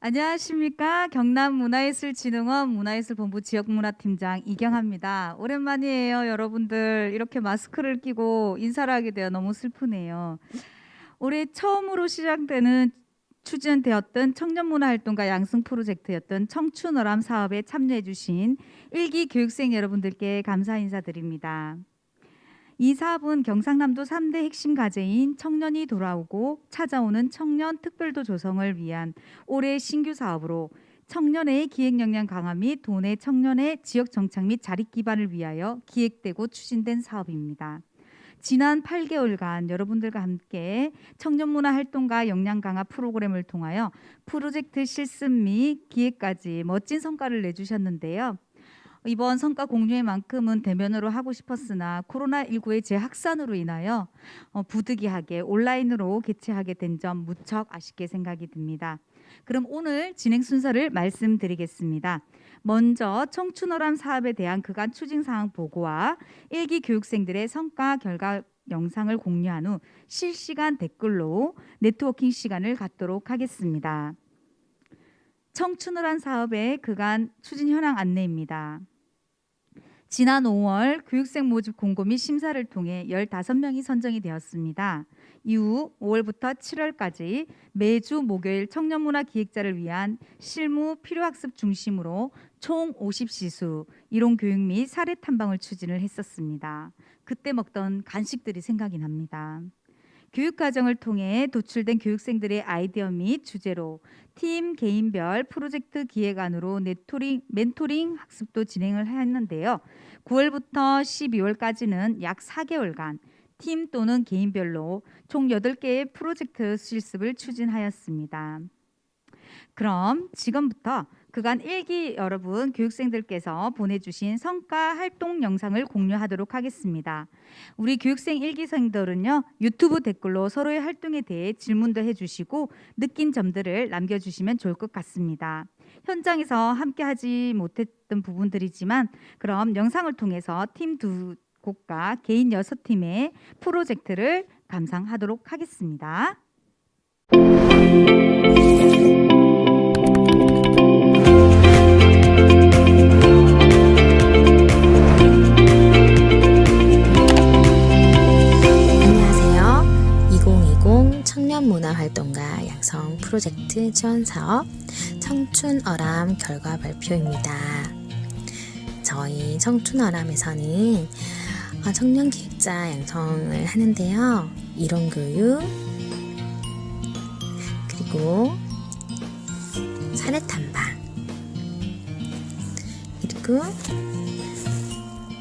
안녕하십니까. 경남문화예술진흥원 문화예술본부 지역문화팀장 이경아입니다. 오랜만이에요, 여러분들. 이렇게 마스크를 끼고 인사를 하게 되어 너무 슬프네요. 올해 처음으로 시작되는 추진되었던 청년문화활동가 양성 프로젝트였던 청춘어람 사업에 참여해 주신 일기 교육생 여러분들께 감사 인사드립니다. 이 사업은 경상남도 3대 핵심 과제인 청년이 돌아오고 찾아오는 청년 특별도 조성을 위한 올해 신규 사업으로 청년의 기획 역량 강화 및 도내 청년의 지역 정착 및 자립 기반을 위하여 기획되고 추진된 사업입니다. 지난 8개월간 여러분들과 함께 청년문화 활동가 역량 강화 프로그램을 통하여 프로젝트 실습 및 기획까지 멋진 성과를 내주셨는데요. 이번 성과 공유의 만큼은 대면으로 하고 싶었으나 코로나19의 재확산으로 인하여 부득이하게 온라인으로 개최하게 된 점 무척 아쉽게 생각이 듭니다. 그럼 오늘 진행 순서를 말씀드리겠습니다. 먼저 청춘어람 사업에 대한 그간 추진 사항 보고와 일기 교육생들의 성과 결과 영상을 공유한 후 실시간 댓글로 네트워킹 시간을 갖도록 하겠습니다. 청춘어람 사업의 그간 추진 현황 안내입니다. 지난 5월 교육생 모집 공고 및 심사를 통해 15명이 선정이 되었습니다. 이후 5월부터 7월까지 매주 목요일 청년문화 기획자를 위한 실무 필요학습 중심으로 총 50시수 이론 교육 및 사례 탐방을 추진을 했었습니다. 그때 먹던 간식들이 생각이 납니다. 교육 과정을 통해 도출된 교육생들의 아이디어 및 주제로 팀 개인별 프로젝트 기획안으로 멘토링 학습도 진행을 했는데요. 9월부터 12월까지는 약 4개월간 팀 또는 개인별로 총 8개의 프로젝트 실습을 추진하였습니다. 그럼 지금부터 그간 일기 여러분 교육생들께서 보내주신 성과 활동 영상을 공유하도록 하겠습니다. 우리 교육생 일기생들은요, 유튜브 댓글로 서로의 활동에 대해 질문도 해주시고 느낀 점들을 남겨주시면 좋을 것 같습니다. 현장에서 함께하지 못했던 부분들이지만 그럼 영상을 통해서 팀 2곳과 개인 6팀의 프로젝트를 감상하도록 하겠습니다. 청년문화활동가 양성 프로젝트 지원사업 청춘어람 결과 발표입니다. 저희 청춘어람에서는 청년기획자 양성을 하는데요. 이론교육 그리고 사례탐방 그리고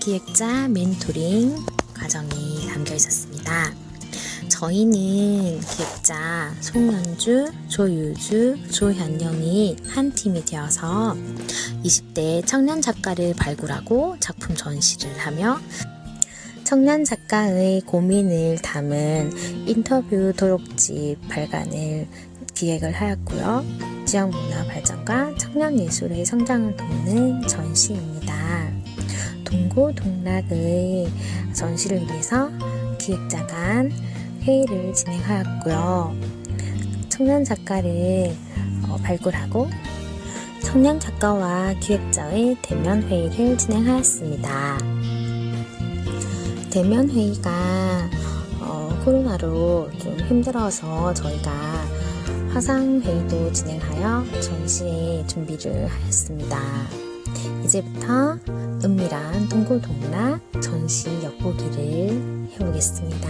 기획자 멘토링 과정이 담겨 있었습니다. 저희는 기획자 송연주, 조유주, 조현영이 한 팀이 되어서 20대 청년 작가를 발굴하고 작품 전시를 하며 청년 작가의 고민을 담은 인터뷰 도록집 발간을 기획을 하였고요. 지역 문화 발전과 청년 예술의 성장을 돕는 전시입니다. 동고동락의 전시를 위해서 기획자 간 회의를 진행하였고요. 청년 작가를 발굴하고 청년 작가와 기획자의 대면 회의를 진행하였습니다. 대면 회의가 코로나로 좀 힘들어서 저희가 화상 회의도 진행하여 전시의 준비를 하였습니다. 이제부터 은밀한 동고동락 전시 엿보기를 해보겠습니다.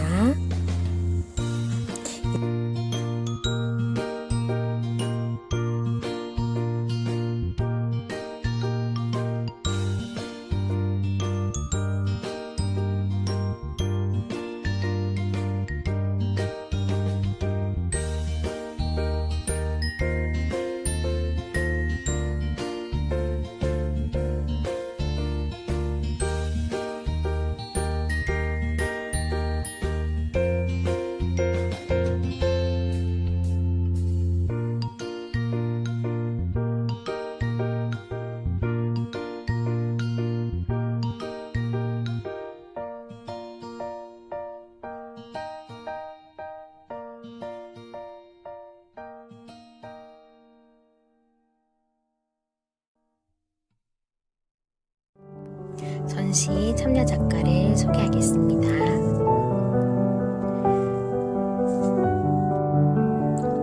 전시 참여 작가를 소개하겠습니다.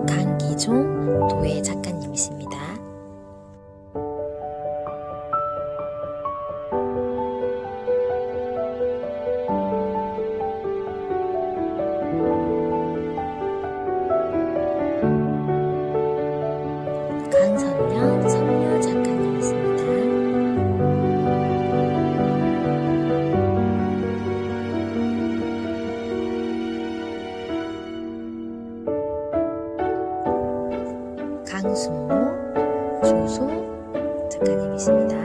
강기종 도예 작가님이십니다. 강선영 선료 작가님이십니다. 강순모 조소 작가님이십니다.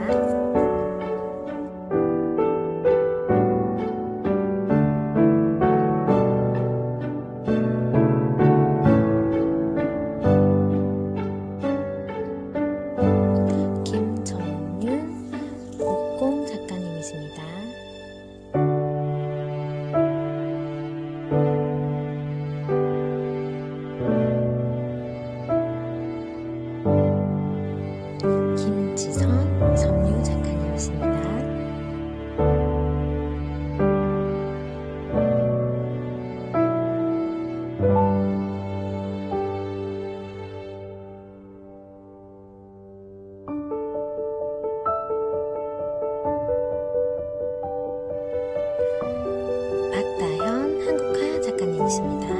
김정윤 목공 작가님이십니다. 김지선 섬유 작가님이십니다. 박다현 한국화 작가님이십니다.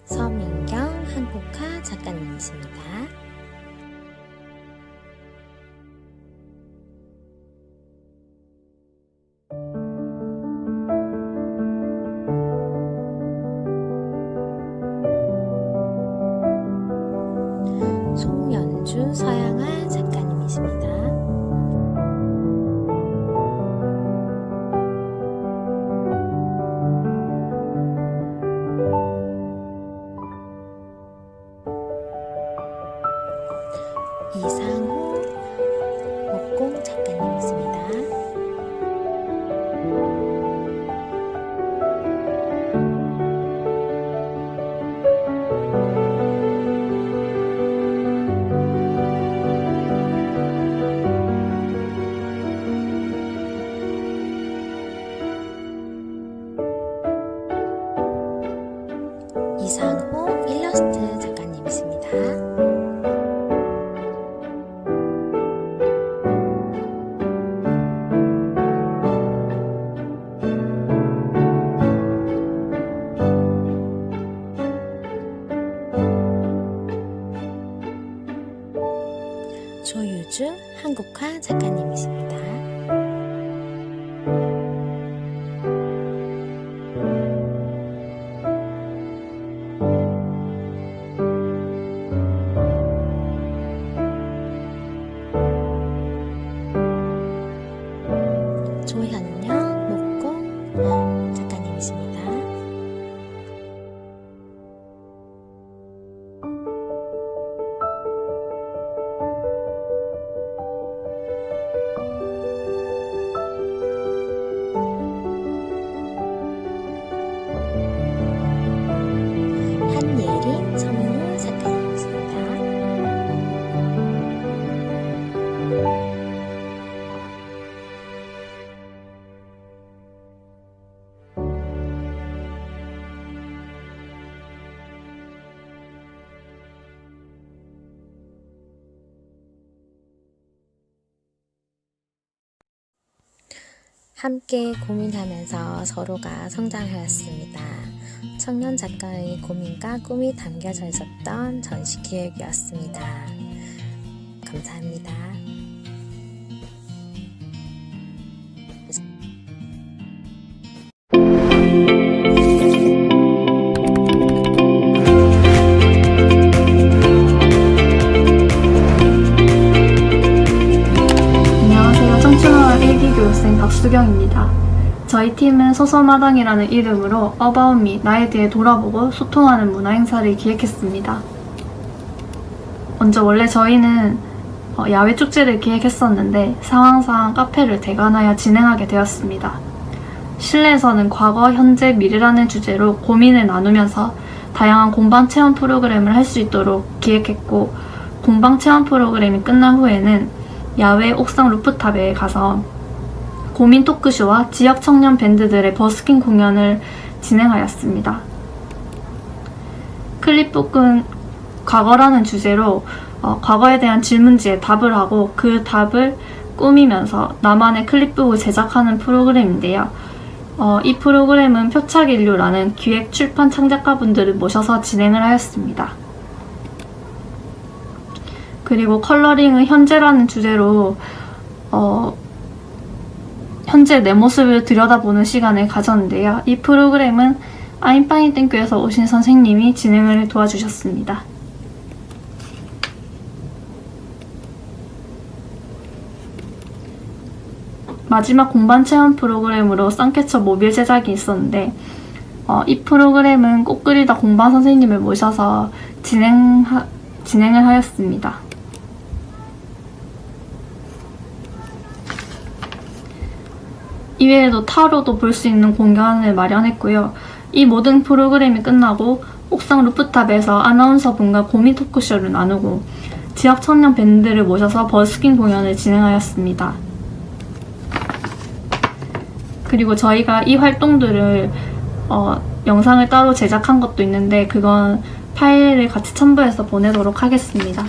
서민경 한국화 작가님이십니다. 송연주 서양화 작가님이십니다. 이상호 목공 작가님이십니다. 이상호 일러스트 작가님이십니다. 조유주 한국화 작가님이십니다. 조현영 목공 작가님이십니다. 한예린 선무 작가님이십니다. 함께 고민하면서 서로가 성장하였습니다. 청년 작가의 고민과 꿈이 담겨져 있었던 전시 기획이었습니다. 감사합니다. 안녕하세요. 청춘어학 1기 교육생 박수경입니다. 저희 팀은 소서마당이라는 이름으로 About Me, 나에 대해 돌아보고 소통하는 문화 행사를 기획했습니다. 먼저 원래 저희는 야외 축제를 기획했었는데 상황상 카페를 대관하여 진행하게 되었습니다. 실내에서는 과거, 현재, 미래라는 주제로 고민을 나누면서 다양한 공방 체험 프로그램을 할 수 있도록 기획했고, 공방 체험 프로그램이 끝난 후에는 야외 옥상 루프탑에 가서 고민 토크쇼와 지역 청년 밴드들의 버스킹 공연을 진행하였습니다. 클립북은 과거라는 주제로 과거에 대한 질문지에 답을 하고 그 답을 꾸미면서 나만의 클립북을 제작하는 프로그램인데요. 이 프로그램은 표착인류라는 기획 출판 창작가분들을 모셔서 진행을 하였습니다. 그리고 컬러링은 현재라는 주제로 현재 내 모습을 들여다보는 시간을 가졌는데요. 이 프로그램은 아임파인 땡큐에서 오신 선생님이 진행을 도와주셨습니다. 마지막 공방 체험 프로그램으로 썬캐쳐 모빌 제작이 있었는데 이 프로그램은 꽃 그리다 공방 선생님을 모셔서 진행을 하였습니다. 이외에도 타로도 볼 수 있는 공간을 마련했고요. 이 모든 프로그램이 끝나고 옥상 루프탑에서 아나운서분과 고민 토크쇼를 나누고 지역 청년 밴드를 모셔서 버스킹 공연을 진행하였습니다. 그리고 저희가 이 활동들을 영상을 따로 제작한 것도 있는데 그건 파일을 같이 첨부해서 보내도록 하겠습니다.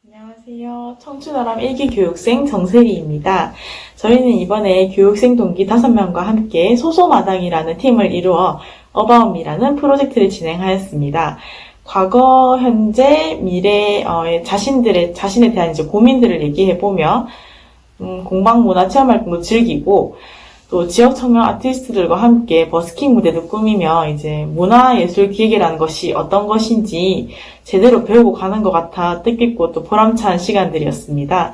안녕하세요. 청춘아람 1기 교육생 정세리입니다. 저희는 이번에 교육생 동기 5명과 함께 소소마당이라는 팀을 이루어 어바웃미라는 프로젝트를 진행하였습니다. 과거, 현재, 미래의 자신에 대한 이제 고민들을 얘기해보며 공방 문화 체험 활동도 즐기고 또 지역 청년 아티스트들과 함께 버스킹 무대도 꾸미며 이제 문화예술 기획이라는 것이 어떤 것인지 제대로 배우고 가는 것 같아 뜻깊고 또 보람찬 시간들이었습니다.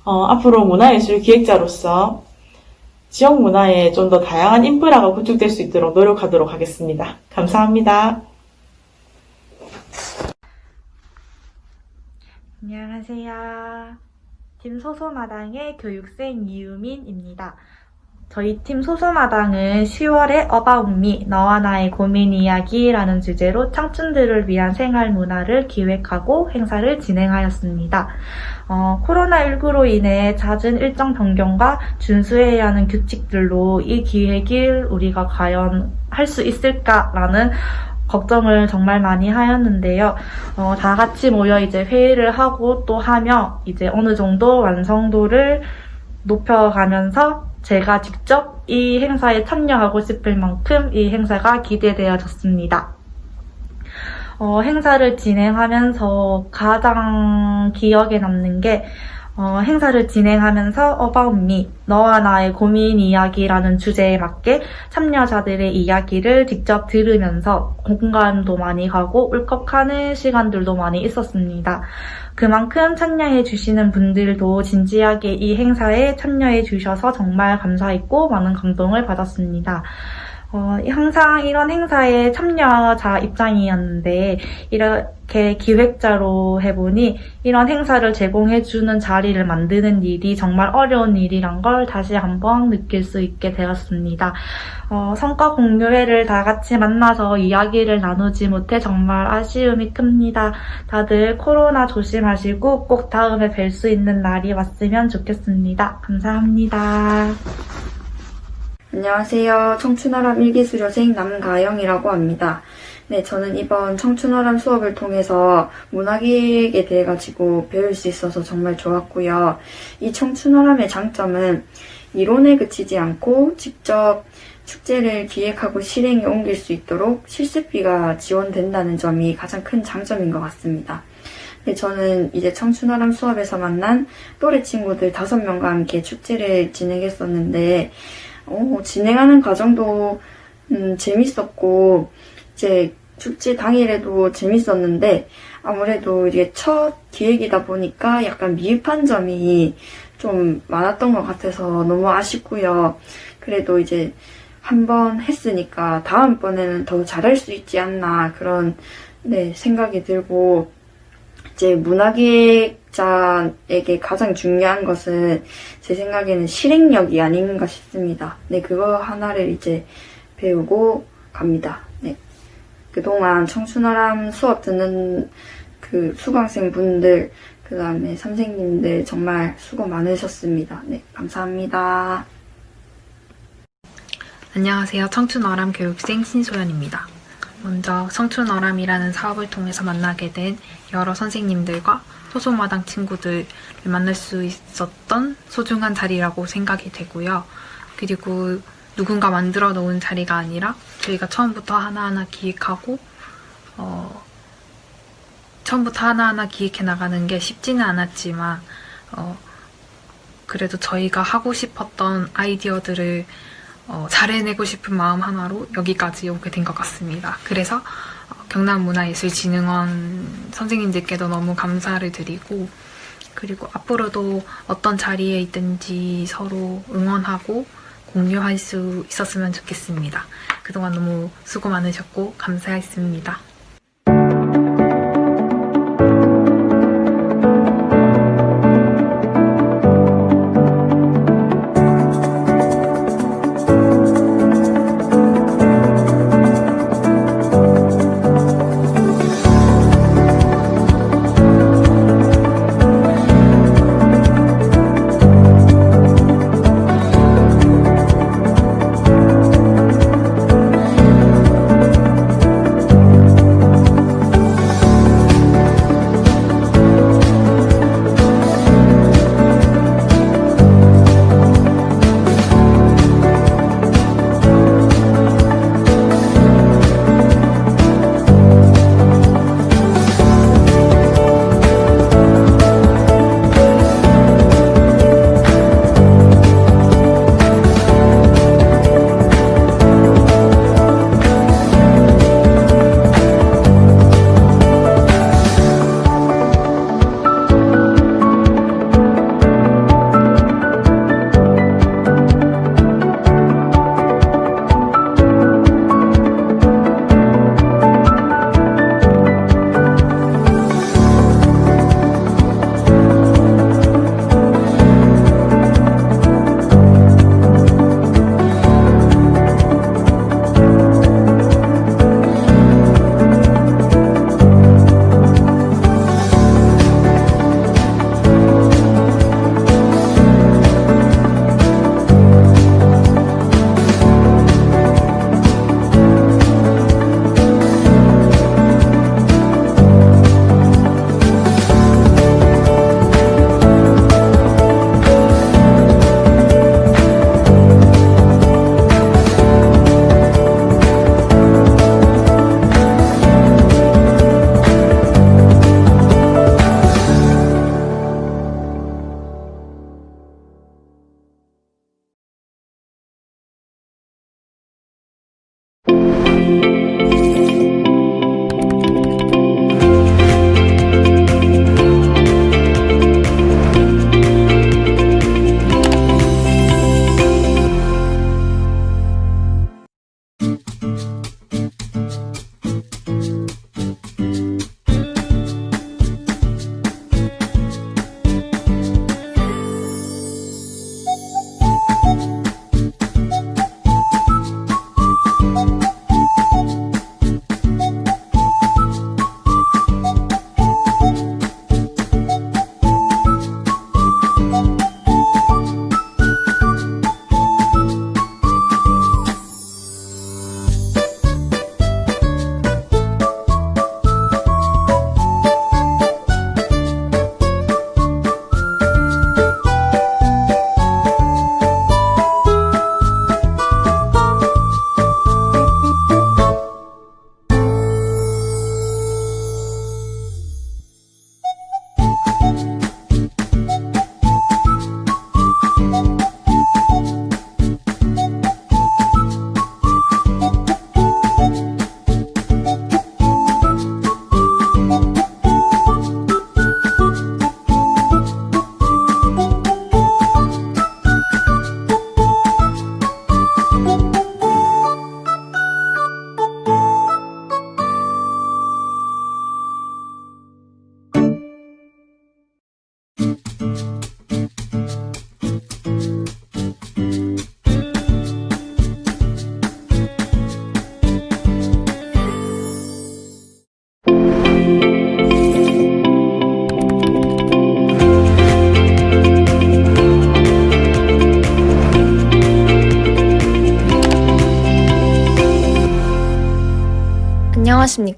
앞으로 문화예술 기획자로서 지역 문화에 좀 더 다양한 인프라가 구축될 수 있도록 노력하도록 하겠습니다. 감사합니다. 안녕하세요. 팀 소소마당의 교육생 이유민입니다. 저희 팀 소소마당은 10월에 어바웃미 너와 나의 고민 이야기라는 주제로 청춘들을 위한 생활 문화를 기획하고 행사를 진행하였습니다. 코로나19로 인해 잦은 일정 변경과 준수해야 하는 규칙들로 이 기획을 우리가 과연 할 수 있을까라는 걱정을 정말 많이 하였는데요. 다 같이 모여 이제 회의를 하고 또 하며 이제 어느 정도 완성도를 높여가면서 제가 직접 이 행사에 참여하고 싶을 만큼 이 행사가 기대되어졌습니다. 행사를 진행하면서 가장 기억에 남는 게 행사를 진행하면서 About Me, 너와 나의 고민 이야기라는 주제에 맞게 참여자들의 이야기를 직접 들으면서 공감도 많이 가고 울컥하는 시간들도 많이 있었습니다. 그만큼 참여해 주시는 분들도 진지하게 이 행사에 참여해 주셔서 정말 감사했고 많은 감동을 받았습니다. 항상 이런 행사에 참여자 입장이었는데 이렇게 기획자로 해보니 이런 행사를 제공해주는 자리를 만드는 일이 정말 어려운 일이란 걸 다시 한번 느낄 수 있게 되었습니다. 성과 공유회를 다 같이 만나서 이야기를 나누지 못해 정말 아쉬움이 큽니다. 다들 코로나 조심하시고 꼭 다음에 뵐 수 있는 날이 왔으면 좋겠습니다. 감사합니다. 안녕하세요. 청춘아람 1기 수료생 남가영이라고 합니다. 네, 저는 이번 청춘아람 수업을 통해서 문화기획에 대해 가지고 배울 수 있어서 정말 좋았고요. 이 청춘아람의 장점은 이론에 그치지 않고 직접 축제를 기획하고 실행에 옮길 수 있도록 실습비가 지원된다는 점이 가장 큰 장점인 것 같습니다. 네, 저는 이제 청춘아람 수업에서 만난 또래 친구들 5명과 함께 축제를 진행했었는데 진행하는 과정도 재밌었고 이제 축제 당일에도 재밌었는데 아무래도 이게 첫 기획이다 보니까 약간 미흡한 점이 좀 많았던 것 같아서 너무 아쉽고요. 그래도 이제 한 번 했으니까 다음번에는 더 잘할 수 있지 않나 그런 네, 생각이 들고 이제 문화기획자에게 가장 중요한 것은 제 생각에는 실행력이 아닌가 싶습니다. 네, 그거 하나를 이제 배우고 갑니다. 네. 그동안 청춘어람 수업 듣는 그 수강생 분들, 그 다음에 선생님들 정말 수고 많으셨습니다. 네, 감사합니다. 안녕하세요. 청춘어람 교육생 신소연입니다. 먼저 청춘어람이라는 사업을 통해서 만나게 된 여러 선생님들과 소속마당 친구들을 만날 수 있었던 소중한 자리라고 생각이 되고요. 그리고 누군가 만들어 놓은 자리가 아니라 저희가 처음부터 하나하나 기획하고 처음부터 하나하나 기획해 나가는 게 쉽지는 않았지만 그래도 저희가 하고 싶었던 아이디어들을 잘 해내고 싶은 마음 하나로 여기까지 오게 된 것 같습니다. 그래서 경남문화예술진흥원 선생님들께도 너무 감사를 드리고 그리고 앞으로도 어떤 자리에 있든지 서로 응원하고 공유할 수 있었으면 좋겠습니다. 그동안 너무 수고 많으셨고 감사했습니다.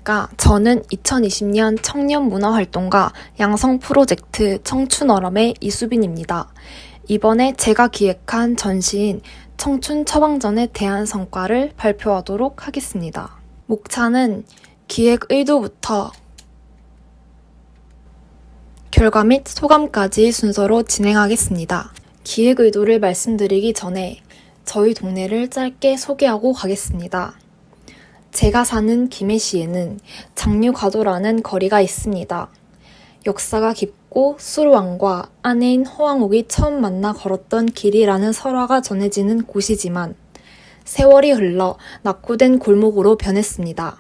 안녕하십니까. 저는 2020년 청년문화활동가 양성 프로젝트 청춘어람의 이수빈입니다. 이번에 제가 기획한 전시인 청춘 처방전에 대한 성과를 발표하도록 하겠습니다. 목차는 기획 의도부터 결과 및 소감까지 순서로 진행하겠습니다. 기획 의도를 말씀드리기 전에 저희 동네를 짧게 소개하고 가겠습니다. 제가 사는 김해시에는 장류가도라는 거리가 있습니다. 역사가 깊고 수로왕과 아내인 허왕옥이 처음 만나 걸었던 길이라는 설화가 전해지는 곳이지만 세월이 흘러 낙후된 골목으로 변했습니다.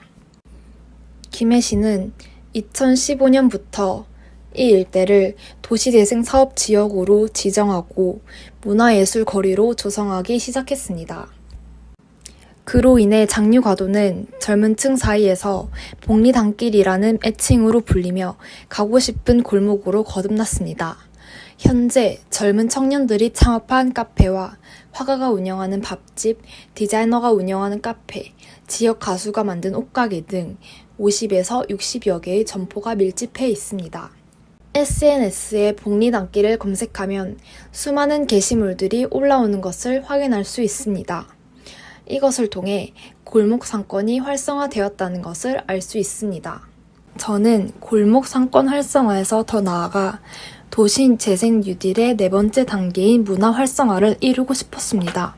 김해시는 2015년부터 이 일대를 도시재생 사업 지역으로 지정하고 문화예술 거리로 조성하기 시작했습니다. 그로 인해 장류가도는 젊은 층 사이에서 복리단길이라는 애칭으로 불리며 가고 싶은 골목으로 거듭났습니다. 현재 젊은 청년들이 창업한 카페와 화가가 운영하는 밥집, 디자이너가 운영하는 카페, 지역 가수가 만든 옷가게 등 50에서 60여 개의 점포가 밀집해 있습니다. SNS에 복리단길을 검색하면 수많은 게시물들이 올라오는 것을 확인할 수 있습니다. 이것을 통해 골목 상권이 활성화되었다는 것을 알 수 있습니다. 저는 골목 상권 활성화에서 더 나아가 도시 재생 뉴딜의 네 번째 단계인 문화 활성화를 이루고 싶었습니다.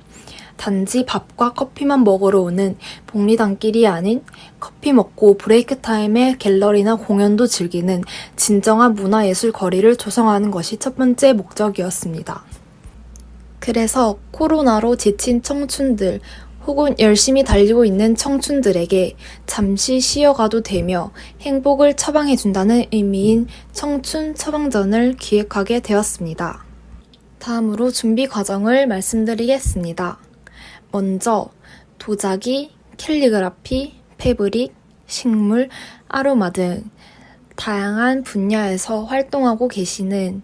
단지 밥과 커피만 먹으러 오는 복리단길이 아닌 커피 먹고 브레이크 타임에 갤러리나 공연도 즐기는 진정한 문화예술 거리를 조성하는 것이 첫 번째 목적이었습니다. 그래서 코로나로 지친 청춘들 혹은 열심히 달리고 있는 청춘들에게 잠시 쉬어가도 되며 행복을 처방해준다는 의미인 청춘 처방전을 기획하게 되었습니다. 다음으로 준비 과정을 말씀드리겠습니다. 먼저 도자기, 캘리그라피, 패브릭, 식물, 아로마 등 다양한 분야에서 활동하고 계시는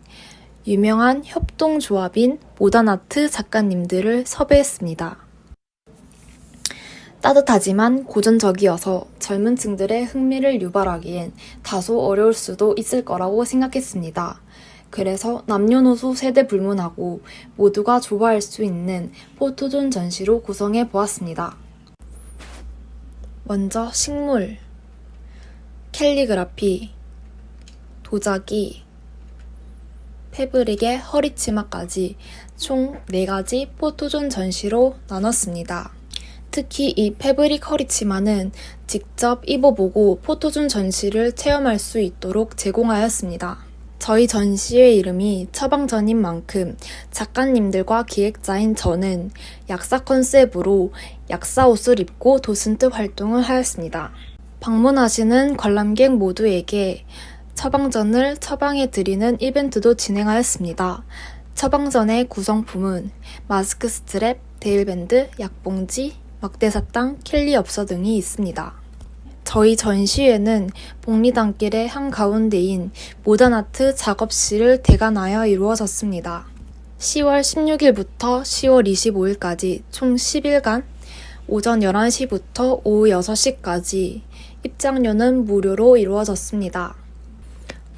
유명한 협동조합인 모던아트 작가님들을 섭외했습니다. 따뜻하지만 고전적이어서 젊은 층들의 흥미를 유발하기엔 다소 어려울 수도 있을 거라고 생각했습니다. 그래서 남녀노소 세대 불문하고 모두가 좋아할 수 있는 포토존 전시로 구성해 보았습니다. 먼저 식물, 캘리그라피, 도자기, 패브릭의 허리치마까지 총 4가지 포토존 전시로 나눴습니다. 특히 이 패브릭 허리치마는 직접 입어보고 포토존 전시를 체험할 수 있도록 제공하였습니다. 저희 전시의 이름이 처방전인 만큼 작가님들과 기획자인 저는 약사 컨셉으로 약사 옷을 입고 도슨트 활동을 하였습니다. 방문하시는 관람객 모두에게 처방전을 처방해드리는 이벤트도 진행하였습니다. 처방전의 구성품은 마스크 스트랩, 데일밴드, 약봉지, 막대사탕, 캘리엽서 등이 있습니다. 저희 전시회는 복리단길의 한가운데인 모던아트 작업실을 대관하여 이루어졌습니다. 10월 16일부터 10월 25일까지 총 10일간 오전 11시부터 오후 6시까지 입장료는 무료로 이루어졌습니다.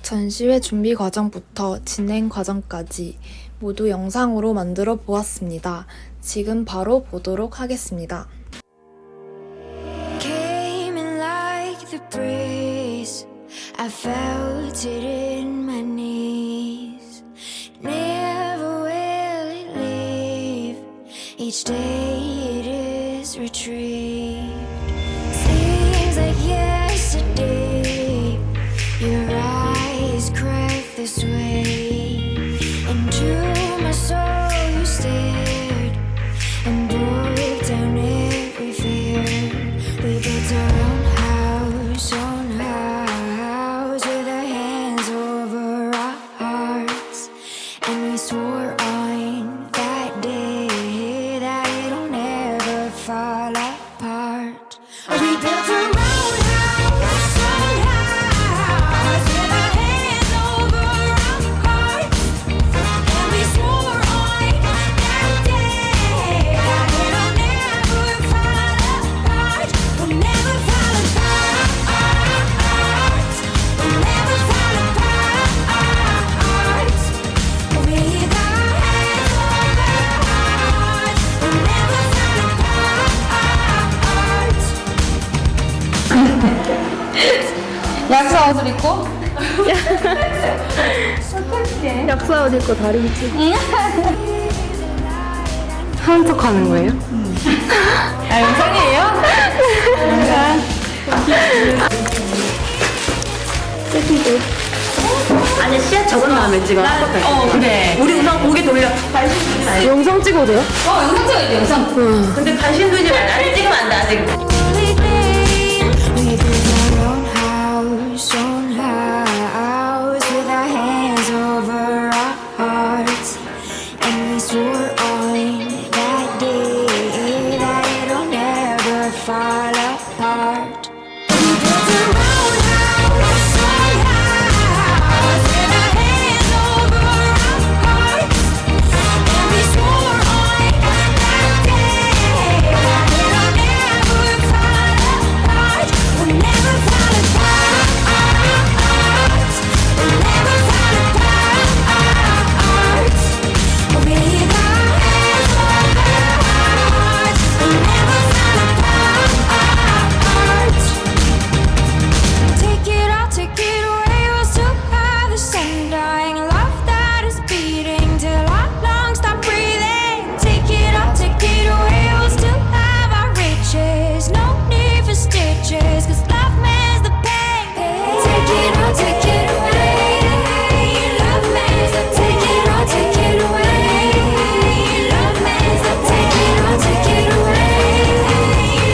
전시회 준비 과정부터 진행 과정까지 모두 영상으로 만들어 보았습니다. 지금 바로 보도록 하겠습니다. The breeze, I felt it in my knees. Never will it leave. Each day it is retrieved. Seems like yesterday. Your eyes cracked this way. Into my soul you stared and broke down every fear. We built our own with our hands over our hearts, and we swore on that day that it'll never fall apart. We built a roadhouse. 약사 옷을 입고? 어떡해. 약사 옷 입고 다리 밑에 하는 척 하는 거예요? 아, 영상이에요? 아니 씨앗 적은 다음에 찍어. 그래. 우리 우선 고개 돌려. 영상 찍어도 돼요? 영상 찍어야 돼, 영상. 근데 관심 두지 말라. 아직 찍으면 안 돼 아직. We built our own house with our hands over our hearts, and we swore on that day that it'll never fall apart. We built our own house with our hands over our hearts, and we swore on that day that it'll never fall apart. We'll never fall apart. We'll never fall apart. With our hands over hearts, we'll never fall apart. Take it all, take it away. We'll still have the sun dying, love that is beating till our lungs stop breathing. Take it all, take it away. We'll still have our riches, no need for stitches, 'cause love mends the pain. Take it all, take it away. Love mends the, take it all, take it away. Love mends the, take it all, take it away.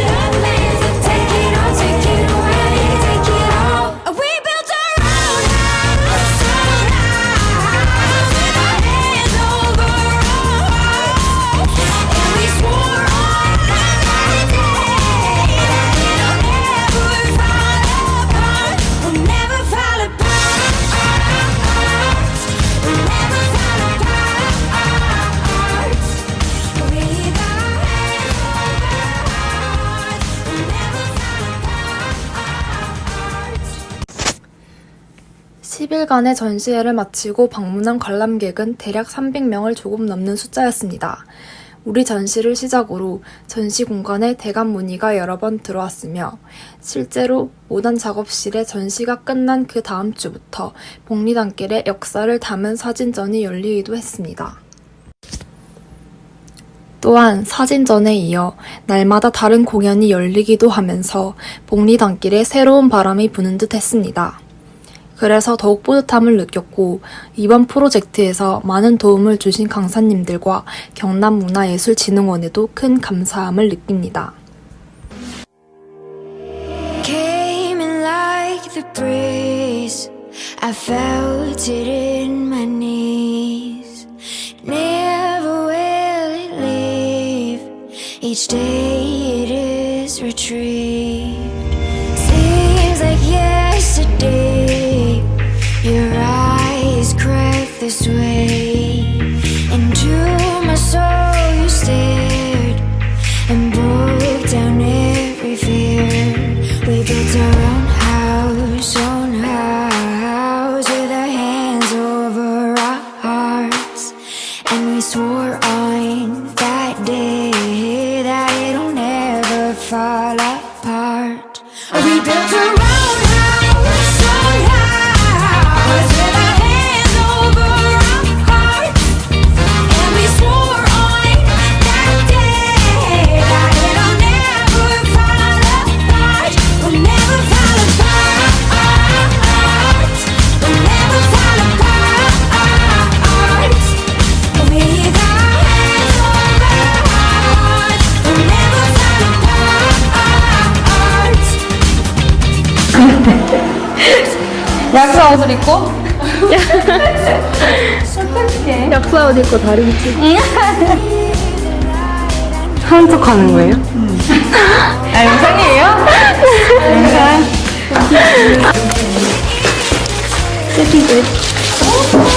Love mends the, take it all, take it away. Take it all. We built our own house with our hands over our hearts, and we swore on that day that it'll never fall apart. We'll never fall apart. We'll never fall apart. With our hands over hearts, we'll never fall apart. 10일간의 전시회를 마치고 방문한 관람객은 대략 300명을 조금 넘는 숫자였습니다. 우리 전시를 시작으로 전시 공간에 대관 문의가 여러 번 들어왔으며 실제로 5단 작업실에 전시가 끝난 그 다음 주부터 복리단길의 역사를 담은 사진전이 열리기도 했습니다. 또한 사진전에 이어 날마다 다른 공연이 열리기도 하면서 복리단길에 새로운 바람이 부는 듯 했습니다. 그래서 더욱 뿌듯함을 느꼈고 이번 프로젝트에서 많은 도움을 주신 강사님들과 경남문화예술진흥원에도 큰 감사함을 느낍니다. Came in like the breeze. I felt it in my knees. Never will it leave. Each day it is retrieved. Seems like yesterday. Your eyes cracked this way. Into my soul you stared and broke down every fear. We built our own house with our hands over our hearts, and we swore on that day that it'll never fall apart. We built our own house with our hands over our hearts, and we swore on that day that it'll never fall apart. We'll never fall apart. We'll never fall apart. With our hands over hearts, we'll never fall apart. 약사 옷을 입고? 어떡해. 약사 옷 입고 다리 밑에 하는 척 하는 거예요? 아, 영상이에요? 영상.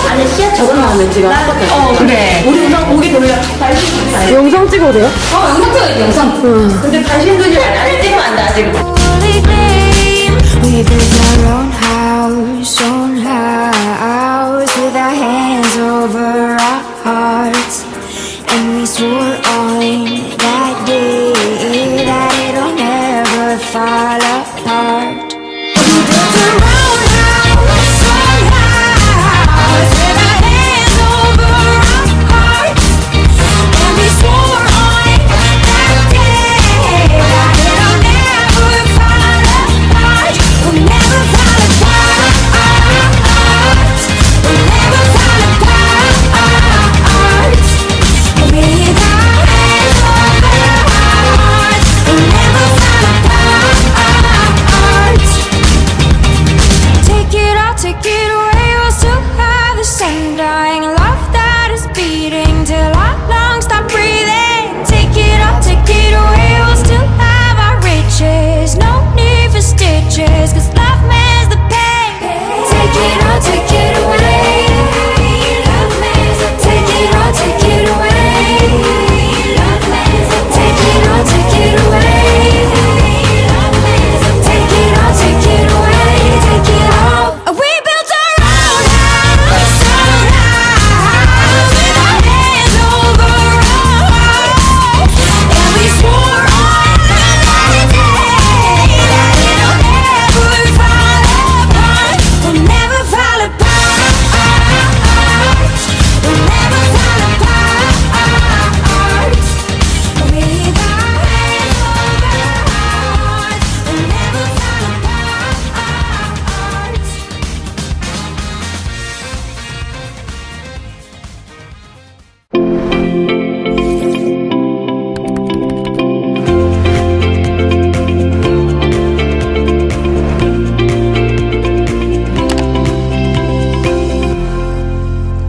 아니 씨앗 적은 다음에 찍어. 그래. 우리 우선 고개 돌려. 영상 찍어도 돼요? 영상 찍어야 돼, 영상. 근데 관심 두지 말라. 아직 찍으면 안 돼 아직. Holy flame. We built our own house with our hands over our hearts, and we swore on that day that it'll never fall apart. We built our own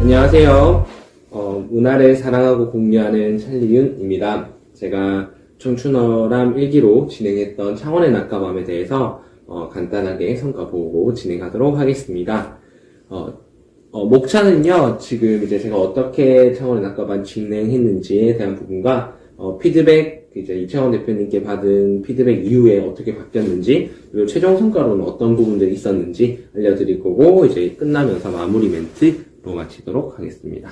안녕하세요. 문화를 사랑하고 공유하는 찰리윤입니다. 제가 청춘어람 1기로 진행했던 창원의 낮과밤에 대해서 간단하게 성과 보고 진행하도록 하겠습니다. 목차는요, 지금 이제 제가 어떻게 창원의 낮과밤 진행했는지에 대한 부분과 피드백, 이제 이창원 대표님께 받은 피드백 이후에 어떻게 바뀌었는지, 그리고 최종 성과로는 어떤 부분들이 있었는지 알려드릴 거고, 이제 끝나면서 마무리 멘트로 마치도록 하겠습니다.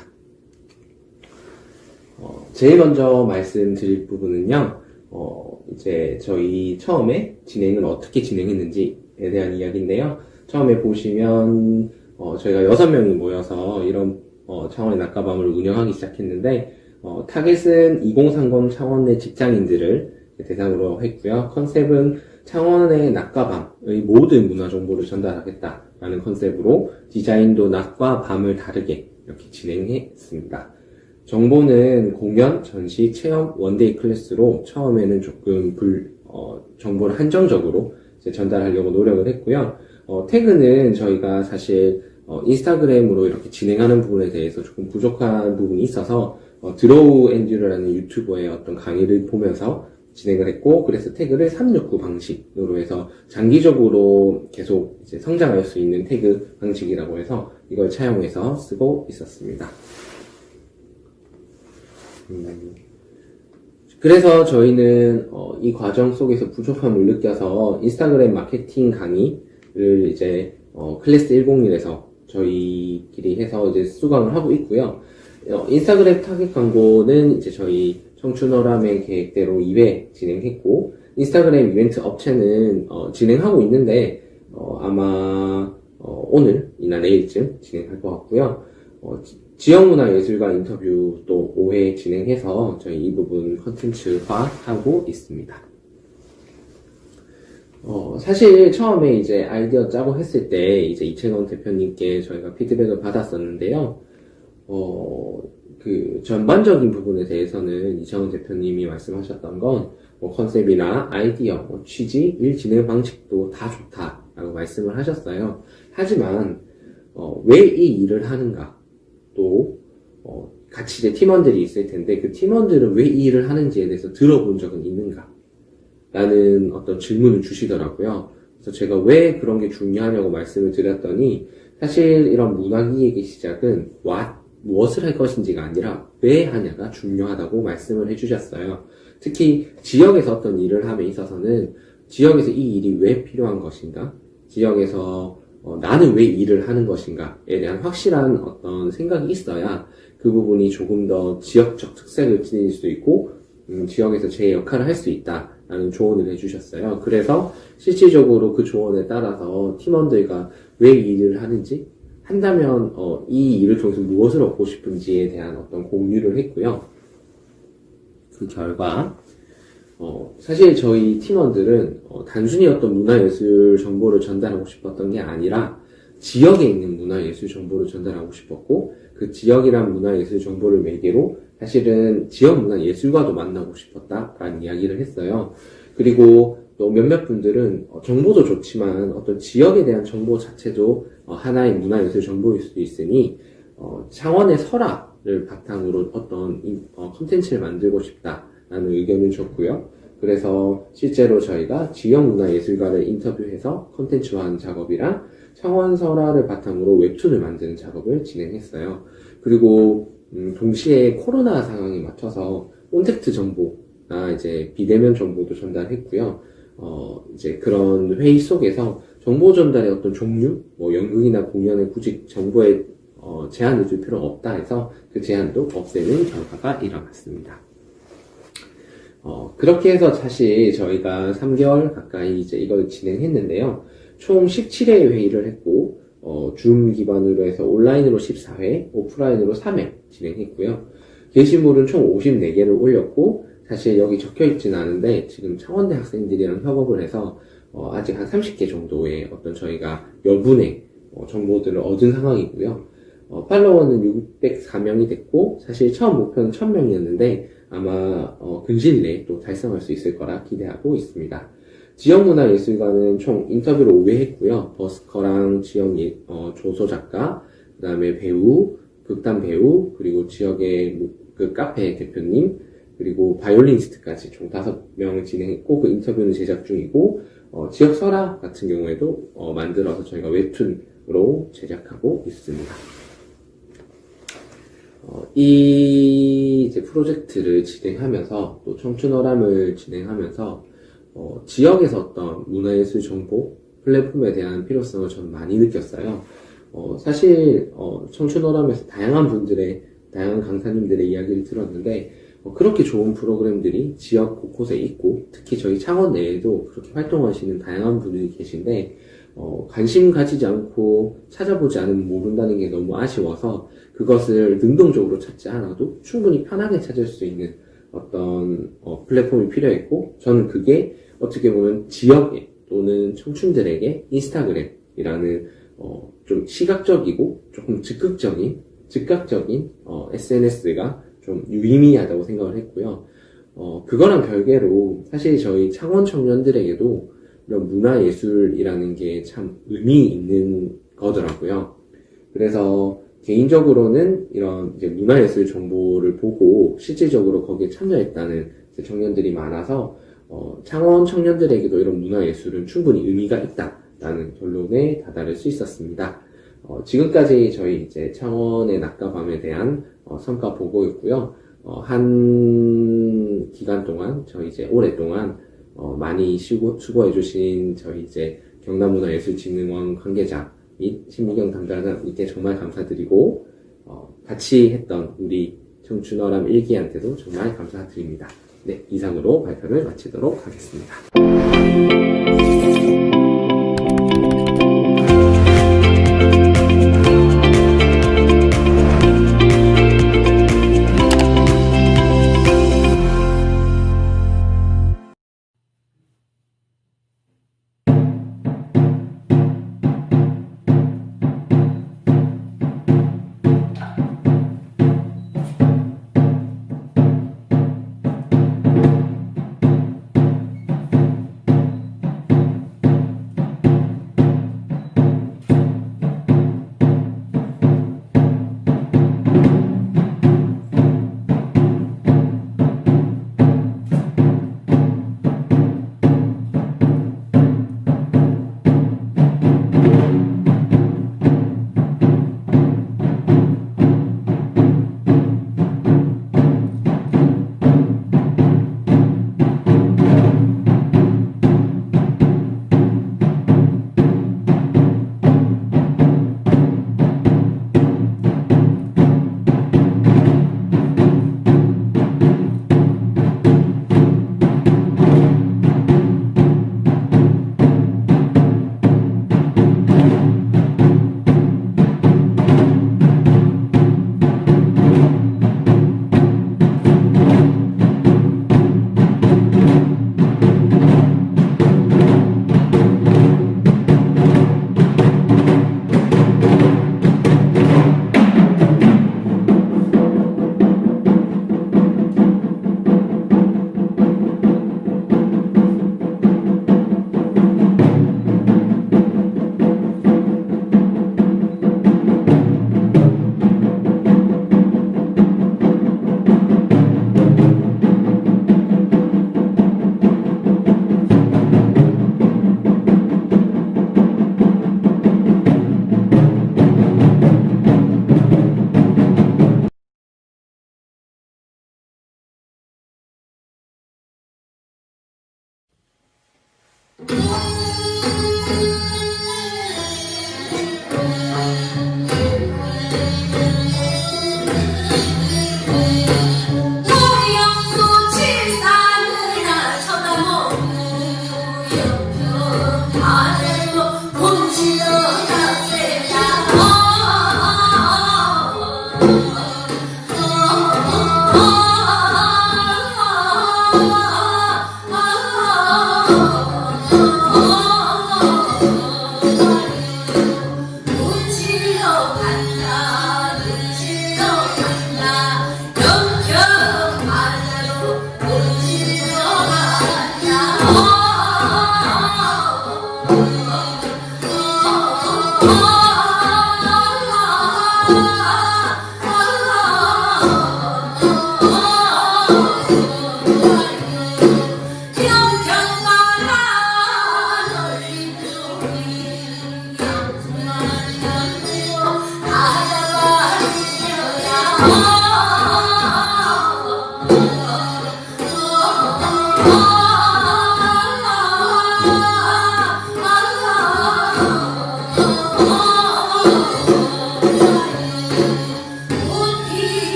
제일 먼저 말씀드릴 부분은요, 이제 저희 처음에 진행을 어떻게 진행했는지에 대한 이야기인데요. 처음에 보시면, 저희가 6명이 모여서 이런, 창원의 낮과밤을 운영하기 시작했는데, 타겟은 2030 창원 내 직장인들을 대상으로 했고요. 컨셉은 창원의 낮과 밤의 모든 문화 정보를 전달하겠다라는 컨셉으로 디자인도 낮과 밤을 다르게 이렇게 진행했습니다. 정보는 공연, 전시, 체험, 원데이 클래스로 처음에는 조금 정보를 한정적으로 이제 전달하려고 노력을 했고요. 태그는 저희가 사실 인스타그램으로 이렇게 진행하는 부분에 대해서 조금 부족한 부분이 있어서 드로우 앤듀라는 유튜버의 어떤 강의를 보면서 진행을 했고, 그래서 태그를 369 방식으로 해서 장기적으로 계속 이제 성장할 수 있는 태그 방식이라고 해서 이걸 차용해서 쓰고 있었습니다. 그래서 저희는 이 과정 속에서 부족함을 느껴서 인스타그램 마케팅 강의를 이제 클래스 101에서 저희끼리 해서 이제 수강을 하고 있고요. 인스타그램 타겟 광고는 이제 저희 청춘어람의 계획대로 2회 진행했고, 인스타그램 이벤트 업체는 진행하고 있는데 아마 오늘이나 내일쯤 진행할 것 같고요. 지역문화예술가 인터뷰 또 5회 진행해서 저희 이 부분 컨텐츠화하고 있습니다. 사실 처음에 이제 아이디어 짜고 했을 때 이제 이채원 대표님께 저희가 피드백을 받았었는데요. 그 전반적인 부분에 대해서는 이채원 대표님이 말씀하셨던 건 컨셉이나 아이디어, 취지, 일 진행 방식도 다 좋다라고 말씀을 하셨어요. 하지만 왜 이 일을 하는가, 또 같이 이제 팀원들이 있을 텐데 그 팀원들은 왜 이 일을 하는지에 대해서 들어본 적은 있는가? 라는 어떤 질문을 주시더라고요. 그래서 제가 왜 그런 게 중요하냐고 말씀을 드렸더니, 사실 이런 문화기획의 시작은 무엇을 할 것인지가 아니라 왜 하냐가 중요하다고 말씀을 해주셨어요. 특히 지역에서 어떤 일을 함에 있어서는 지역에서 이 일이 왜 필요한 것인가, 지역에서 나는 왜 일을 하는 것인가에 대한 확실한 어떤 생각이 있어야 그 부분이 조금 더 지역적 특색을 지닐 수 있고 지역에서 제 역할을 할 수 있다라는 조언을 해주셨어요. 그래서 실질적으로 그 조언에 따라서 팀원들과 왜 이 일을 하는지, 한다면 이 일을 통해서 무엇을 얻고 싶은지에 대한 어떤 공유를 했고요. 그 결과 사실 저희 팀원들은 단순히 어떤 문화예술 정보를 전달하고 싶었던 게 아니라 지역에 있는 문화예술 정보를 전달하고 싶었고, 그 지역이란 문화예술 정보를 매개로 사실은 지역 문화예술가도 만나고 싶었다라는 이야기를 했어요. 그리고 또 몇몇 분들은 정보도 좋지만 어떤 지역에 대한 정보 자체도 하나의 문화예술 정보일 수도 있으니 창원의 설화를 바탕으로 어떤 콘텐츠를 만들고 싶다라는 의견을 줬고요. 그래서 실제로 저희가 지역 문화예술가를 인터뷰해서 콘텐츠화하는 작업이랑 창원 설화를 바탕으로 웹툰을 만드는 작업을 진행했어요. 그리고 동시에 코로나 상황에 맞춰서 콘택트 정보나 이제 비대면 정보도 전달했고요. 이제 그런 회의 속에서 정보 전달의 어떤 종류, 연극이나 공연에 굳이 정보에 제한을 줄 필요가 없다 해서 그 제한도 없애는 결과가 일어났습니다. 그렇게 해서 사실 저희가 3개월 가까이 이제 이걸 진행했는데요. 총 17회의 회의를 했고, 줌 기반으로 해서 온라인으로 14회, 오프라인으로 3회 진행했고요. 게시물은 총 54개를 올렸고, 사실 여기 적혀있지는 않은데, 지금 창원대 학생들이랑 협업을 해서, 아직 한 30개 정도의 어떤 저희가 여분의 정보들을 얻은 상황이고요. 팔로워는 604명이 됐고, 사실 처음 목표는 1000명이었는데, 아마 근시일 내에 또 달성할 수 있을 거라 기대하고 있습니다. 지역문화예술가는 총 인터뷰를 5회 했고요. 버스커랑 지역 조소작가, 그 다음에 배우, 극단 배우, 그리고 지역의 그 카페 대표님, 그리고 바이올리니스트까지 총 5명 진행했고, 그 인터뷰는 제작 중이고, 지역 설화 같은 경우에도 만들어서 저희가 웹툰으로 제작하고 있습니다. 이 이제 프로젝트를 진행하면서 또 청춘어람을 진행하면서 지역에서 어떤 문화예술 정보 플랫폼에 대한 필요성을 저는 많이 느꼈어요. 사실 청춘어람에서 다양한 강사님들의 이야기를 들었는데 그렇게 좋은 프로그램들이 지역 곳곳에 있고 특히 저희 창원 내에도 그렇게 활동하시는 다양한 분들이 계신데 관심 가지지 않고 찾아보지 않으면 모른다는 게 너무 아쉬워서 그것을 능동적으로 찾지 않아도 충분히 편하게 찾을 수 있는 어떤 플랫폼이 필요했고 저는 그게 어떻게 보면 지역에 또는 청춘들에게 인스타그램이라는 좀 시각적이고 조금 즉각적인 SNS가 좀 유의미하다고 생각을 했고요. 그거랑 별개로 사실 저희 창원 청년들에게도 이런 문화예술이라는 게 참 의미 있는 거더라고요. 그래서 개인적으로는 이런 이제 문화예술 정보를 보고 실질적으로 거기에 참여했다는 청년들이 많아서 창원 청년들에게도 이런 문화예술은 충분히 의미가 있다라는 결론에 다다를 수 있었습니다. 지금까지 저희 이제 창원의 낮과 밤에 대한 성과 보고였고요. 한 기간 동안 저희 이제 오랫동안 많이 수고해주신 저희 이제 경남문화예술진흥원 관계자 및 신미경 담당자님께 정말 감사드리고 같이 했던 우리 청춘어람 1기한테도 정말 감사드립니다. 네, 이상으로 발표를 마치도록 하겠습니다.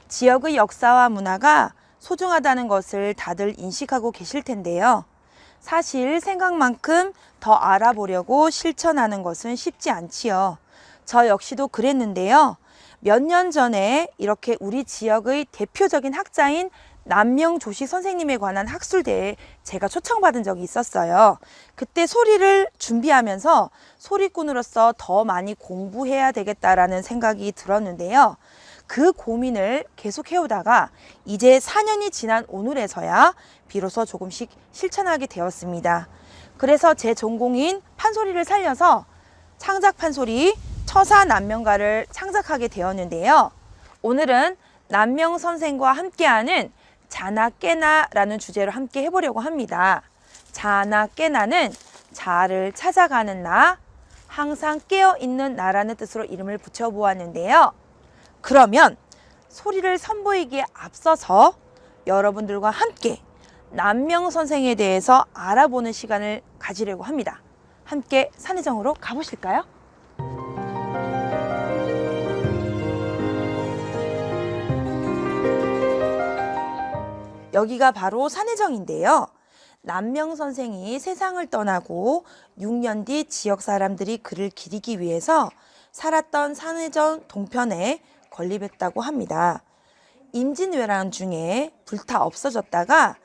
지역의 역사와 문화가 소중하다는 것을 다들 인식하고 계실 텐데요. 사실 생각만큼 더 알아보려고 실천하는 것은 쉽지 않지요. 저 역시도 그랬는데요. 몇 년 전에 이렇게 우리 지역의 대표적인 학자인 남명조식 선생님에 관한 학술대회에 제가 초청받은 적이 있었어요. 그때 소리를 준비하면서 소리꾼으로서 더 많이 공부해야 되겠다라는 생각이 들었는데요. 그 고민을 계속 해오다가 이제 4년이 지난 오늘에서야 비로소 조금씩 실천하게 되었습니다. 그래서 제 전공인 판소리를 살려서 창작 판소리 처사 남명가를 창작하게 되었는데요. 오늘은 남명 선생과 함께하는 자나 깨나라는 주제로 함께 해보려고 합니다. 자나 깨나는 자를 찾아가는 나, 항상 깨어있는 나라는 뜻으로 이름을 붙여보았는데요. 그러면 소리를 선보이기에 앞서서 여러분들과 함께 남명 선생에 대해서 알아보는 시간을 가지려고 합니다. 함께 산해정으로 가보실까요? 여기가 바로 산해정인데요. 남명 선생이 세상을 떠나고 6년 뒤 지역 사람들이 그를 기리기 위해서 살았던 산해정 동편에 건립했다고 합니다. 임진왜란 중에 불타 없어졌다가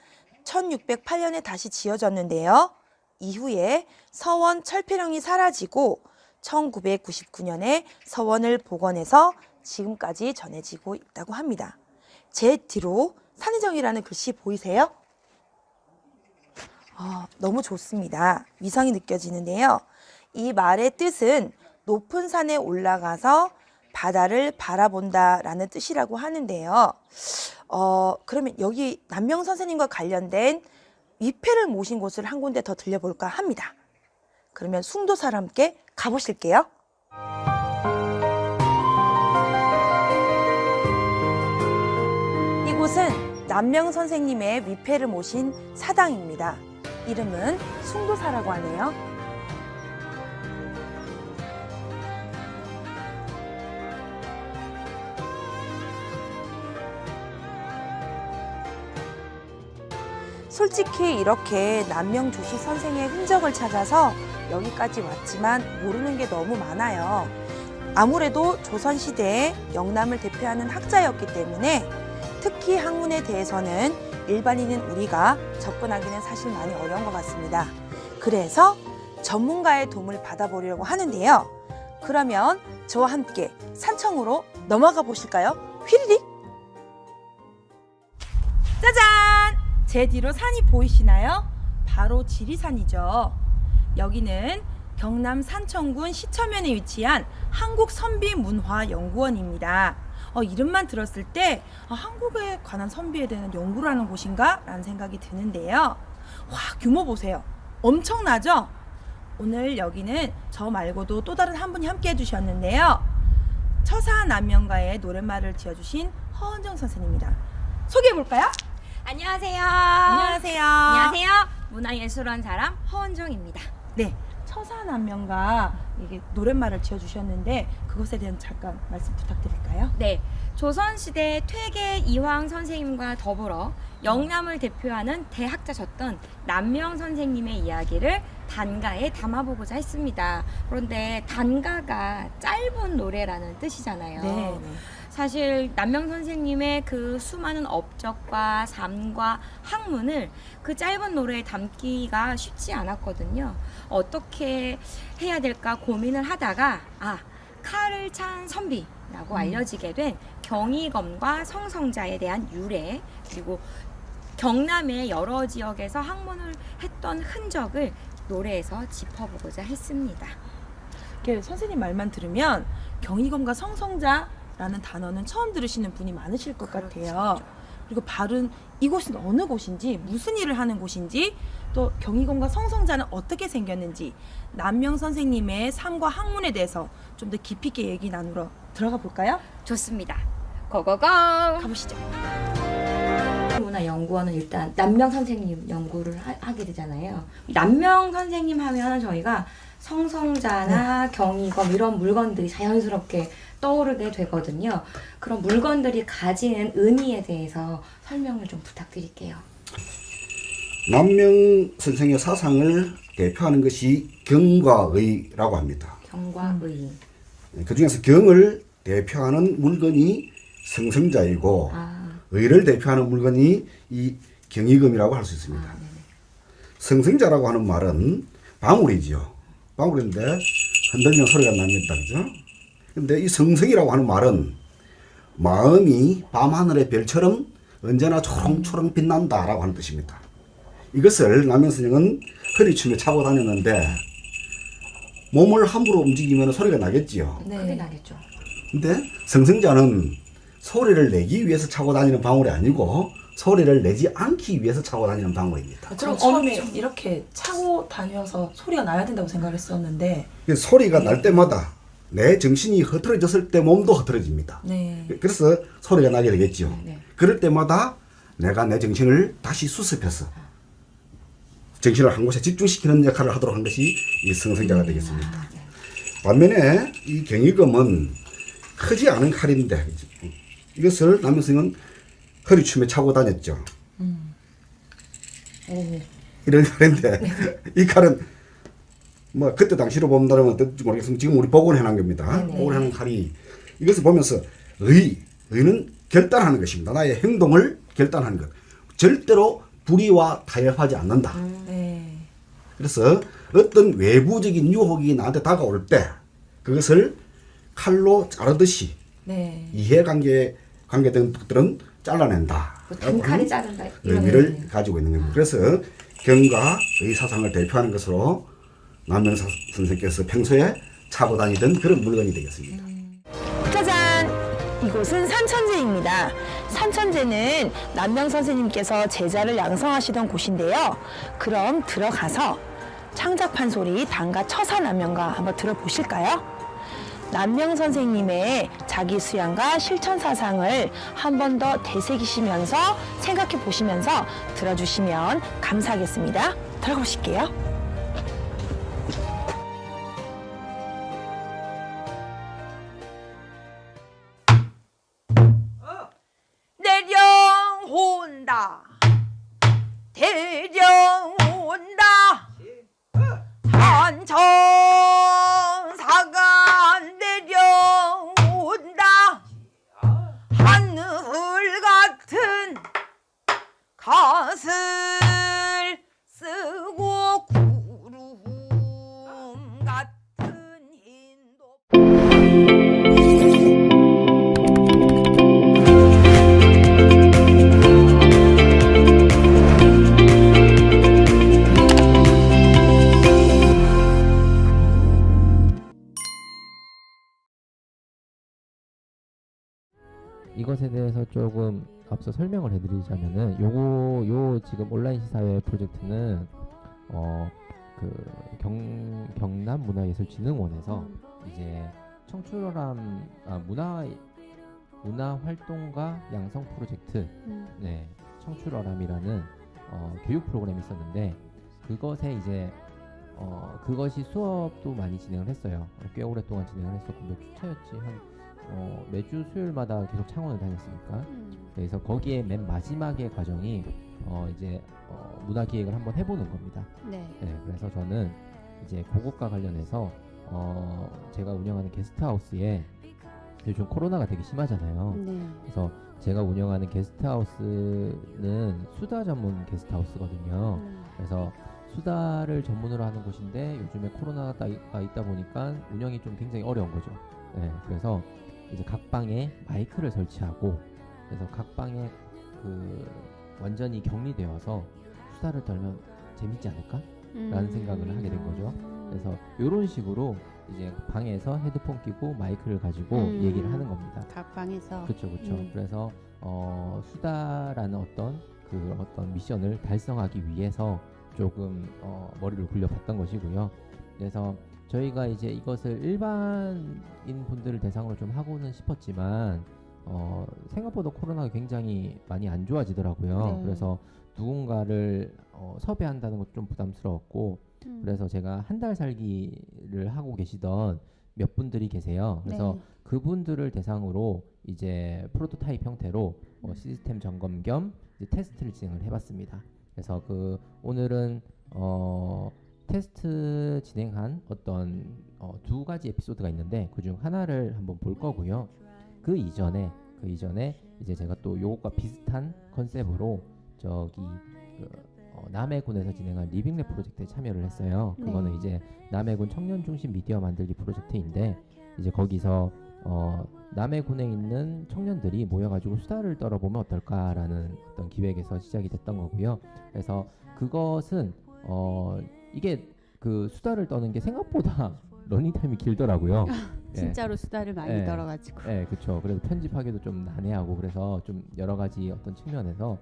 1608년에 다시 지어졌는데요. 이후에 서원 철폐령이 사라지고 1999년에 서원을 복원해서 지금까지 전해지고 있다고 합니다. 제 뒤로 산해정이라는 글씨 보이세요? 너무 좋습니다. 위상이 느껴지는데요. 이 말의 뜻은 높은 산에 올라가서 바다를 바라본다라는 뜻이라고 하는데요. 그러면 여기 남명 선생님과 관련된 위패를 모신 곳을 한 군데 더 들려볼까 합니다. 그러면 숭도사와 함께 가보실게요. 이곳은 남명 선생님의 위패를 모신 사당입니다. 이름은 숭도사라고 하네요. 솔직히 이렇게 남명조식 선생의 흔적을 찾아서 여기까지 왔지만 모르는 게 너무 많아요. 아무래도 조선시대에 영남을 대표하는 학자였기 때문에 특히 학문에 대해서는 일반인인 우리가 접근하기는 사실 많이 어려운 것 같습니다. 그래서 전문가의 도움을 받아보려고 하는데요. 그러면 저와 함께 산청으로 넘어가 보실까요? 휘리릭! 짜잔! 제 뒤로 산이 보이시나요? 바로 지리산이죠. 여기는 경남 산청군 시천면에 위치한 한국선비문화연구원입니다. 이름만 들었을 때 한국에 관한 선비에 대한 연구를 하는 곳인가? 라는 생각이 드는데요. 와, 규모 보세요. 엄청나죠? 오늘 여기는 저 말고도 또 다른 한 분이 함께 해주셨는데요. 처사 남명가의 노랫말을 지어주신 허은정 선생님입니다. 소개해볼까요? 안녕하세요. 안녕하세요. 안녕하세요. 문화예술원 사람 허은정입니다. 네, 처사남명가 이게 노랫말을 지어주셨는데 그것에 대한 잠깐 말씀 부탁드릴까요? 네, 조선시대 퇴계 이황 선생님과 더불어 영남을 대표하는 대학자셨던 남명 선생님의 이야기를 단가에 담아보고자 했습니다. 그런데 단가가 짧은 노래라는 뜻이잖아요. 네. 사실 남명 선생님의 그 수많은 업적과 삶과 학문을 그 짧은 노래에 담기가 쉽지 않았거든요. 어떻게 해야 될까 고민을 하다가 칼을 찬 선비라고 알려지게 된 경희검과 성성자에 대한 유래, 그리고 경남의 여러 지역에서 학문을 했던 흔적을 노래에서 짚어보고자 했습니다. 선생님 말만 들으면 경희검과 성성자라는 단어는 처음 들으시는 분이 많으실 것 같아요. 그리고 발은 이곳은 어느 곳인지, 무슨 일을 하는 곳인지, 또 경희검과 성성자는 어떻게 생겼는지, 남명 선생님의 삶과 학문에 대해서 좀 더 깊이 있게 얘기 나누러 들어가 볼까요? 좋습니다. 고고고! 가보시죠. 문화연구원은 일단 남명 선생님 연구를 하게 되잖아요. 남명 선생님 하면 저희가 성성자나 경희검 이런 물건들이 자연스럽게 떠오르게 되거든요. 그런 물건들이 가지는 의미에 대해서 설명을 좀 부탁드릴게요. 남명 선생의 사상을 대표하는 것이 경과 의라고 합니다. 경과 의. 그 중에서 경을 대표하는 물건이 성성자이고 의를 대표하는 물건이 이 경의금이라고 할 수 있습니다. 성성자라고 하는 말은 방울이죠. 방울인데 흔들면 소리가 납니다. 그죠? 근데 이 성성이라고 하는 말은 마음이 밤하늘의 별처럼 언제나 초롱초롱 빛난다라고 하는 뜻입니다. 이것을 남명 선생은 허리춤에 차고 다녔는데 몸을 함부로 움직이면 소리가 나겠지요. 네. 크게 나겠죠. 근데 성성자는 소리를 내기 위해서 차고 다니는 방울이 아니고 소리를 내지 않기 위해서 차고 다니는 방울입니다. 그럼 처음에 이렇게 차고 다녀서 소리가 나야 된다고 생각했었는데 소리가 날 때마다 내 정신이 흐트러졌을 때 몸도 흐트러집니다. 네. 그래서 소리가 나게 되겠죠. 네. 그럴 때마다 내가 내 정신을 다시 수습해서 정신을 한 곳에 집중시키는 역할을 하도록 한 것이 이 성성자가 되겠습니다. 반면에 이 경의금은 크지 않은 칼인데 이것을 남명 선생은 허리춤에 차고 다녔죠. 이런 칼인데 이 칼은 뭐 그때 당시로 본다면 어떨지 모르겠지만 지금 우리 복원해 놓은 겁니다. 복원해 놓은 칼이 이것을 보면서 의는 결단하는 것입니다. 나의 행동을 결단하는 것. 절대로 불의와 타협하지 않는다. 그래서 어떤 외부적인 유혹이 나한테 다가올 때 그것을 칼로 자르듯이 관계된 것들은 잘라낸다. 단칼에 자른다. 의미를 가지고 있는 겁니다. 그래서 경과 의 사상을 대표하는 것으로 남명 선생께서 평소에 차고 다니던 그런 물건이 되겠습니다. 짜잔! 이곳은 산천제입니다. 산천제는 남명 선생님께서 제자를 양성하시던 곳인데요. 그럼 들어가서 창작판 소리 단가 처사남명가 한번 들어보실까요? 남명 선생님의 자기 수양과 실천 사상을 한 번 더 되새기시면서 생각해 보시면서 들어주시면 감사하겠습니다. 들어가 보실게요. 내려온다 데려온다 한천사가 내려온다 하늘 같은 갓을 쓰고 구름 같은 흰도 이것에 대해서 조금 앞서 설명을 해드리자면은 요 지금 온라인 시사회 프로젝트는 경남 문화예술진흥원에서 이제 청출어람 문화 활동가 양성 프로젝트 청출어람이라는 교육 프로그램이 있었는데 그것에 이제 그것이 수업도 많이 진행을 했어요. 꽤 오랫동안 진행을 했었고 몇 주차였지 매주 수요일마다 계속 창원을 다녔으니까 그래서 거기에 맨 마지막의 과정이 이제 문화 기획을 한번 해보는 겁니다. 그래서 저는 이제 그것과 관련해서 제가 운영하는 게스트하우스에 요즘 코로나가 되게 심하잖아요. 그래서 제가 운영하는 게스트하우스는 수다 전문 게스트하우스거든요. 그래서 수다를 전문으로 하는 곳인데 요즘에 코로나가 있다 보니까 운영이 좀 굉장히 어려운 거죠. 그래서 이제 각 방에 마이크를 설치하고 그래서 각 방에 완전히 격리되어서 수다를 떨면 재밌지 않을까? 라는 생각을 하게 된 거죠. 그래서 이런 식으로 이제 방에서 헤드폰 끼고 마이크를 가지고 얘기를 하는 겁니다. 각 방에서. 그렇죠. 그래서 수다라는 어떤 미션을 달성하기 위해서 조금 머리를 굴려봤던 것이고요. 그래서 저희가 이제 이것을 일반인 분들을 대상으로 좀 하고는 싶었지만 생각보다 코로나가 굉장히 많이 안 좋아지더라고요. 그래서 누군가를 섭외한다는 것도 좀 부담스러웠고 그래서 제가 한 달 살기를 하고 계시던 몇 분들이 계세요. 그래서 그분들을 대상으로 이제 프로토타입 형태로 시스템 점검 겸 이제 테스트를 진행을 해봤습니다. 그래서 오늘은 테스트 진행한 어떤 두 가지 에피소드가 있는데 그중 하나를 한번 볼 거고요. 그 이전에 이제 제가 또 요것과 비슷한 컨셉으로 저기 남해군에서 진행한 리빙랩 프로젝트에 참여를 했어요. 그거는 네. 이제 남해군 청년 중심 미디어 만들기 프로젝트인데 이제 거기서 남해군에 있는 청년들이 모여가지고 수다를 떨어보면 어떨까라는 어떤 기획에서 시작이 됐던 거고요. 그래서 그것은 이게 그 수다를 떠는 게 생각보다 러닝타임이 길더라고요. 진짜로 수다를 많이 떨어가지고. 네, 그렇죠. 그래서 편집하기도 좀 난해하고 그래서 좀 여러 가지 어떤 측면에서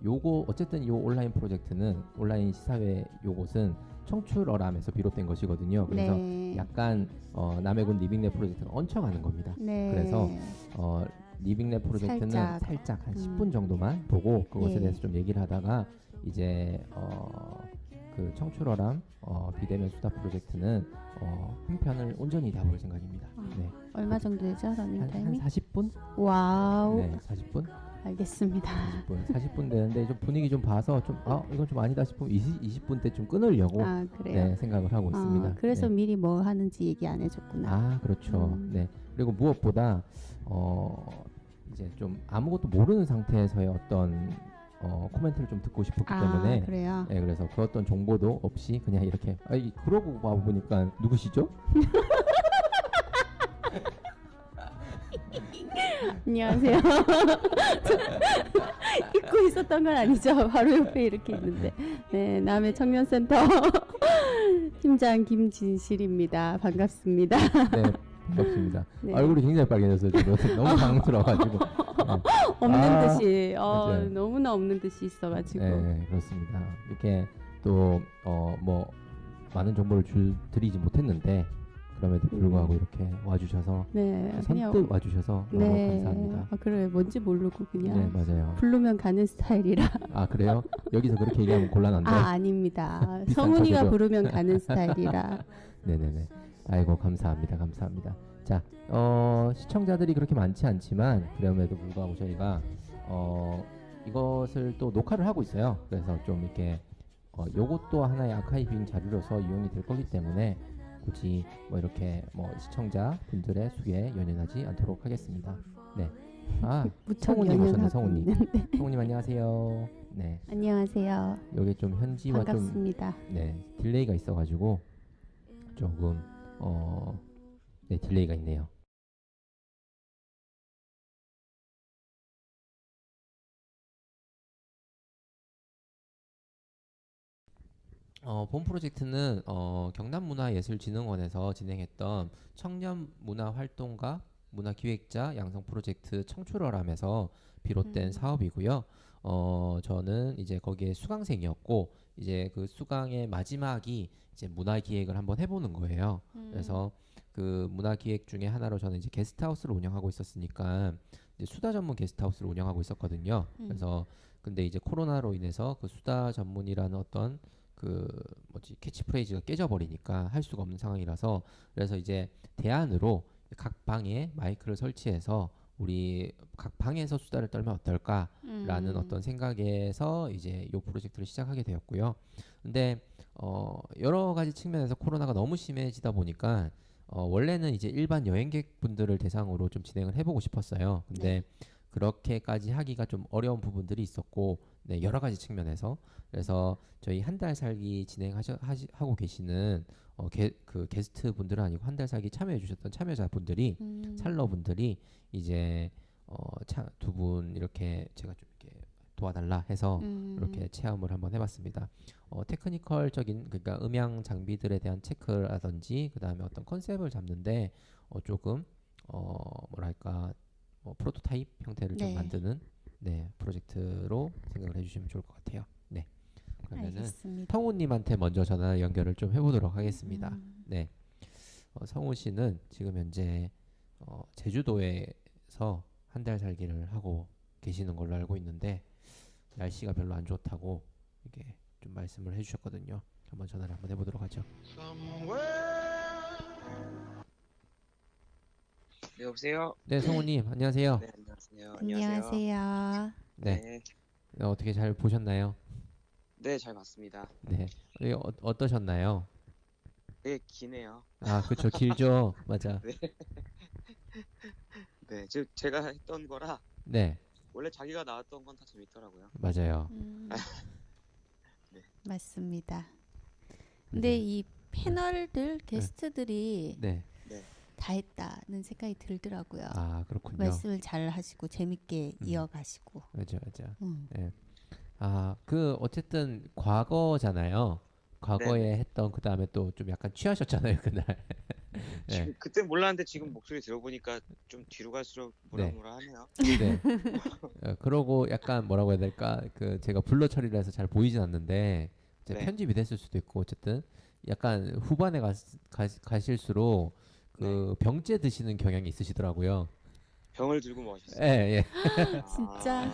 요거 어쨌든 요 온라인 프로젝트는 온라인 시사회 요것은 청출어람에서 비롯된 것이거든요. 그래서 약간 남해군 리빙랩 프로젝트가 얹혀가는 겁니다. 그래서 리빙랩 프로젝트는 살짝 한 10분 정도만 보고 그것에 대해서 좀 얘기를 하다가 이제 그 청출어람 비대면 수다 프로젝트는 한 편을 온전히 다 볼 생각입니다. 네. 얼마 정도 되죠, 러닝타임이? 한 40분? 와우. 네, 40분? 알겠습니다. 40분 되는데 좀 분위기 좀 봐서 좀 이건 좀 아니다 싶으면 20분 때 좀 끊으려고 그래요? 네, 생각을 하고 있습니다. 그래서 네. 미리 뭐 하는지 얘기 안 해줬구나. 그렇죠. 네. 그리고 무엇보다 이제 좀 아무것도 모르는 상태에서의 어떤 코멘트를 좀 듣고 싶었기 때문에 그래요? 네, 그래서 그 어떤 정보도 없이 그냥 이렇게 그러고 보니까 누구시죠? 안녕하세요. 잊고 있었던 건 아니죠. 바로 옆에 이렇게 있는데. 네, 남해 청년센터 팀장 김진실입니다. 반갑습니다. 네, 반갑습니다. 네. 얼굴이 굉장히 빨개졌어요. 지금 너무 당황스러워가지고. 없는 듯이, 맞아요. 너무나 없는 듯이 있어가지고. 네, 그렇습니다. 이렇게 또 뭐 많은 정보를 드리지 못했는데 그럼에도 불구하고 이렇게 와주셔서 선뜻 와주셔서 너무 감사합니다. 그래요. 뭔지 모르고 그냥 네, 맞아요. 부르면 가는 스타일이라. 그래요? 여기서 그렇게 얘기하면 곤란한데? 아닙니다. 비싼 성훈이가 거죠? 부르면 가는 스타일이라. 네네네. 아이고 감사합니다. 자, 시청자들이 그렇게 많지 않지만 그럼에도 불구하고 저희가 이것을 또 녹화를 하고 있어요. 그래서 좀 이렇게 요것도 하나의 아카이빙 자료로서 이용이 될 거기 때문에 굳이 뭐 이렇게 뭐 시청자 분들의 수에 연연하지 않도록 하겠습니다. 네. 성우님 오셨네. 성우님 안녕하세요. 네. 안녕하세요. 여기 좀 현지와 반갑습니다. 좀 딜레이가 있어가지고 조금 딜레이가 있네요. 본 프로젝트는 경남문화예술진흥원에서 진행했던 청년 문화활동가 문화기획자 양성 프로젝트 청출어람에서 비롯된 사업이고요. 저는 이제 거기에 수강생이었고 이제 그 수강의 마지막이 이제 문화기획을 한번 해보는 거예요. 그래서 그 문화기획 중에 하나로 저는 이제 게스트하우스를 운영하고 있었으니까 이제 수다 전문 게스트하우스를 운영하고 있었거든요. 그래서 근데 이제 코로나로 인해서 그 수다 전문이라는 어떤 캐치프레이즈가 깨져버리니까 할 수가 없는 상황이라서 그래서 이제 대안으로 각 방에 마이크를 설치해서 우리 각 방에서 수다를 떨면 어떨까라는 어떤 생각에서 이제 이 프로젝트를 시작하게 되었고요. 근데 여러 가지 측면에서 코로나가 너무 심해지다 보니까 원래는 이제 일반 여행객분들을 대상으로 좀 진행을 해보고 싶었어요. 근데 그렇게까지 하기가 좀 어려운 부분들이 있었고, 여러 가지 측면에서 그래서 저희 한 달 살기 진행하고 계시는 그 게스트 분들은 아니고 한 달 살기 참여해 주셨던 참여자분들이 찰러분들이 이제 두 분 이렇게 제가 좀 이렇게 도와달라 해서 이렇게 체험을 한번 해봤습니다. 테크니컬적인 그러니까 음향 장비들에 대한 체크라든지 그 다음에 어떤 컨셉을 잡는데 조금 뭐랄까 프로토타입 형태를 좀 만드는 프로젝트로 생각을 해주시면 좋을 것 같아요. 네. 그러면은 성우님한테 먼저 전화 연결을 좀 해보도록 하겠습니다. 네. 성우 씨는 지금 현재 제주도에서 한 달 살기를 하고 계시는 걸로 알고 있는데 날씨가 별로 안 좋다고 이게 좀 말씀을 해주셨거든요. 한번 전화를 한번 해보도록 하죠. 네, 여보세요? 네, 성우님, 안녕하세요. 네, 안녕하세요. 안녕하세요. 네. 어떻게 잘 보셨나요? 네, 잘 봤습니다. 네. 어떠셨나요? 되게 기네요. 아, 그쵸. 길죠. 맞아. 네. 네, 제가 했던 거라 네. 원래 자기가 나왔던 건 다 재밌더라고요. 맞아요. 네. 맞습니다. 근데 이 패널들 게스트들이 네. 다 했다는 생각이 들더라고요. 아, 그렇군요. 말씀을 잘 하시고 재밌게 이어가시고. 맞아. 네. 아, 어쨌든 과거잖아요. 과거에 했던 그 다음에 또 좀 약간 취하셨잖아요, 그날. 지금 그때 몰랐는데 지금 목소리 들어보니까 좀 뒤로 갈수록 뭐라뭐라하네요. 네. 그러고 약간 뭐라고 해야 될까? 제가 블러 처리를 해서 잘 보이진 않는데 이제 네. 편집이 됐을 수도 있고 어쨌든 약간 후반에 가실수록 병째 드시는 경향이 있으시더라고요. 병을 들고 모셨어요. 예. 진짜.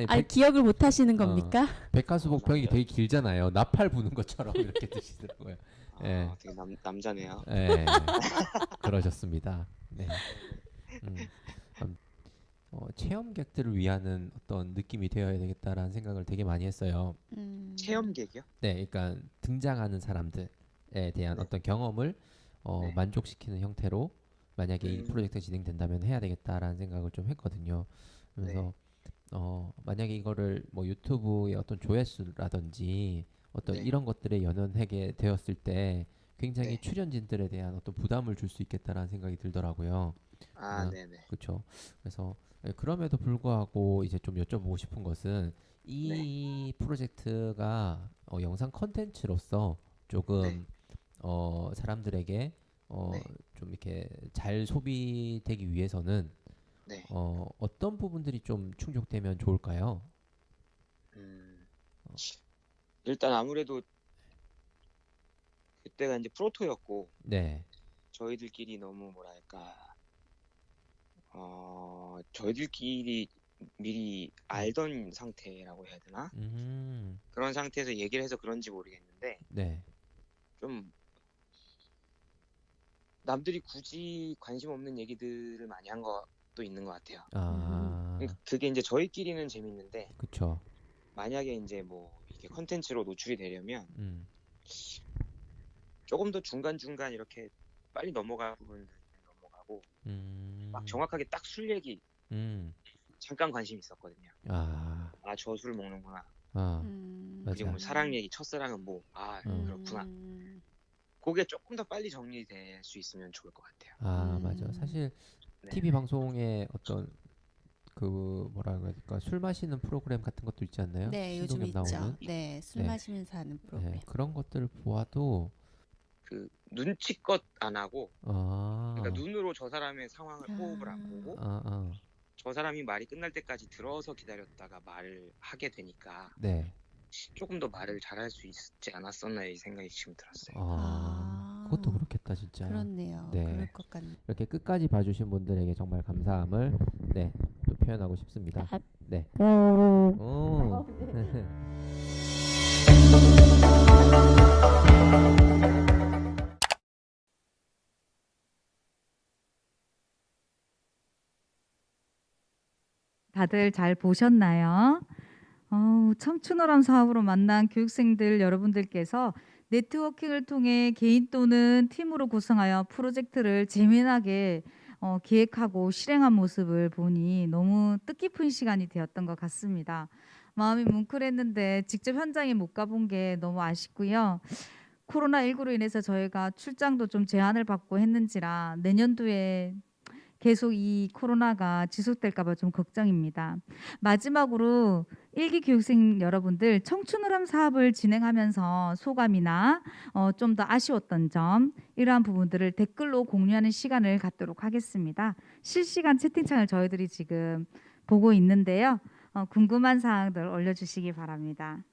아니, 기억을 못 하시는 겁니까? 백화수복 병이 되게 길잖아요. 나팔 부는 것처럼 이렇게 드시더라고요. 예. 되게 남자네요. 예. 그러셨습니다. 네. 체험객들을 위하는 어떤 느낌이 되어야 되겠다라는 생각을 되게 많이 했어요. 체험객이요? 네, 그러니까 등장하는 사람들에 대한 어떤 경험을 만족시키는 형태로 만약에 이 프로젝트가 진행된다면 해야 되겠다라는 생각을 좀 했거든요. 그래서 만약에 이거를 뭐 유튜브의 어떤 조회수라든지 어떤 이런 것들에 연연하게 되었을 때 굉장히 출연진들에 대한 어떤 부담을 줄 수 있겠다라는 생각이 들더라고요. 네네. 그렇죠. 그래서 그럼에도 불구하고 이제 좀 여쭤보고 싶은 것은 이 프로젝트가 영상 컨텐츠로서 조금 사람들에게 좀 이렇게 잘 소비되기 위해서는 어떤 부분들이 좀 충족되면 좋을까요? 일단 아무래도 그때가 이제 프로토였고 네. 저희들끼리 너무 뭐랄까 저희들끼리 미리 알던 상태라고 해야 되나? 그런 상태에서 얘기를 해서 그런지 모르겠는데 네. 좀 남들이 굳이 관심 없는 얘기들을 많이 한 것도 있는 것 같아요. 그러니까 그게 이제 저희끼리는 재밌는데 그쵸. 만약에 이제 뭐 이게 컨텐츠로 노출이 되려면 조금 더 중간중간 이렇게 빨리 넘어갈 부분들 넘어가고 막 정확하게 딱 술 얘기 잠깐 관심 있었거든요. 저 술 먹는구나. 그리고 뭐 사랑 얘기, 첫사랑은 뭐 그렇구나. 그게 조금 더 빨리 정리될 수 있으면 좋을 것 같아요. 맞아. 사실 TV 방송에 어떤 뭐라고 해야 될까? 술 마시는 프로그램 같은 것도 있지 않나요? 네, 요즘 있죠. 나오는? 네, 술 마시면서 하는 프로그램. 그런 것들을 보아도 눈치껏 안 하고 그러니까 눈으로 저 사람의 상황을 호흡을 안 보고 저 사람이 말이 끝날 때까지 들어서 기다렸다가 말을 하게 되니까 조금 더 말을 잘할 수 있지 않았었나 이 생각이 지금 들었어요. 그것도 그렇겠다 진짜. 그렇네요. 네. 그럴 것 같네요. 이렇게 끝까지 봐주신 분들에게 정말 감사함을 또 표현하고 싶습니다. 네. 오. 다들 잘 보셨나요? 청춘어람 사업으로 만난 교육생들 여러분들께서 네트워킹을 통해 개인 또는 팀으로 구성하여 프로젝트를 재미나게 기획하고 실행한 모습을 보니 너무 뜻깊은 시간이 되었던 것 같습니다. 마음이 뭉클했는데 직접 현장에 못 가본 게 너무 아쉽고요. 코로나19로 인해서 저희가 출장도 좀 제한을 받고 했는지라 내년도에 계속 이 코로나가 지속될까 봐 좀 걱정입니다. 마지막으로 일기 교육생 여러분들 청춘오람 사업을 진행하면서 소감이나 좀 더 아쉬웠던 점 이러한 부분들을 댓글로 공유하는 시간을 갖도록 하겠습니다. 실시간 채팅창을 저희들이 지금 보고 있는데요. 궁금한 사항들 올려주시기 바랍니다.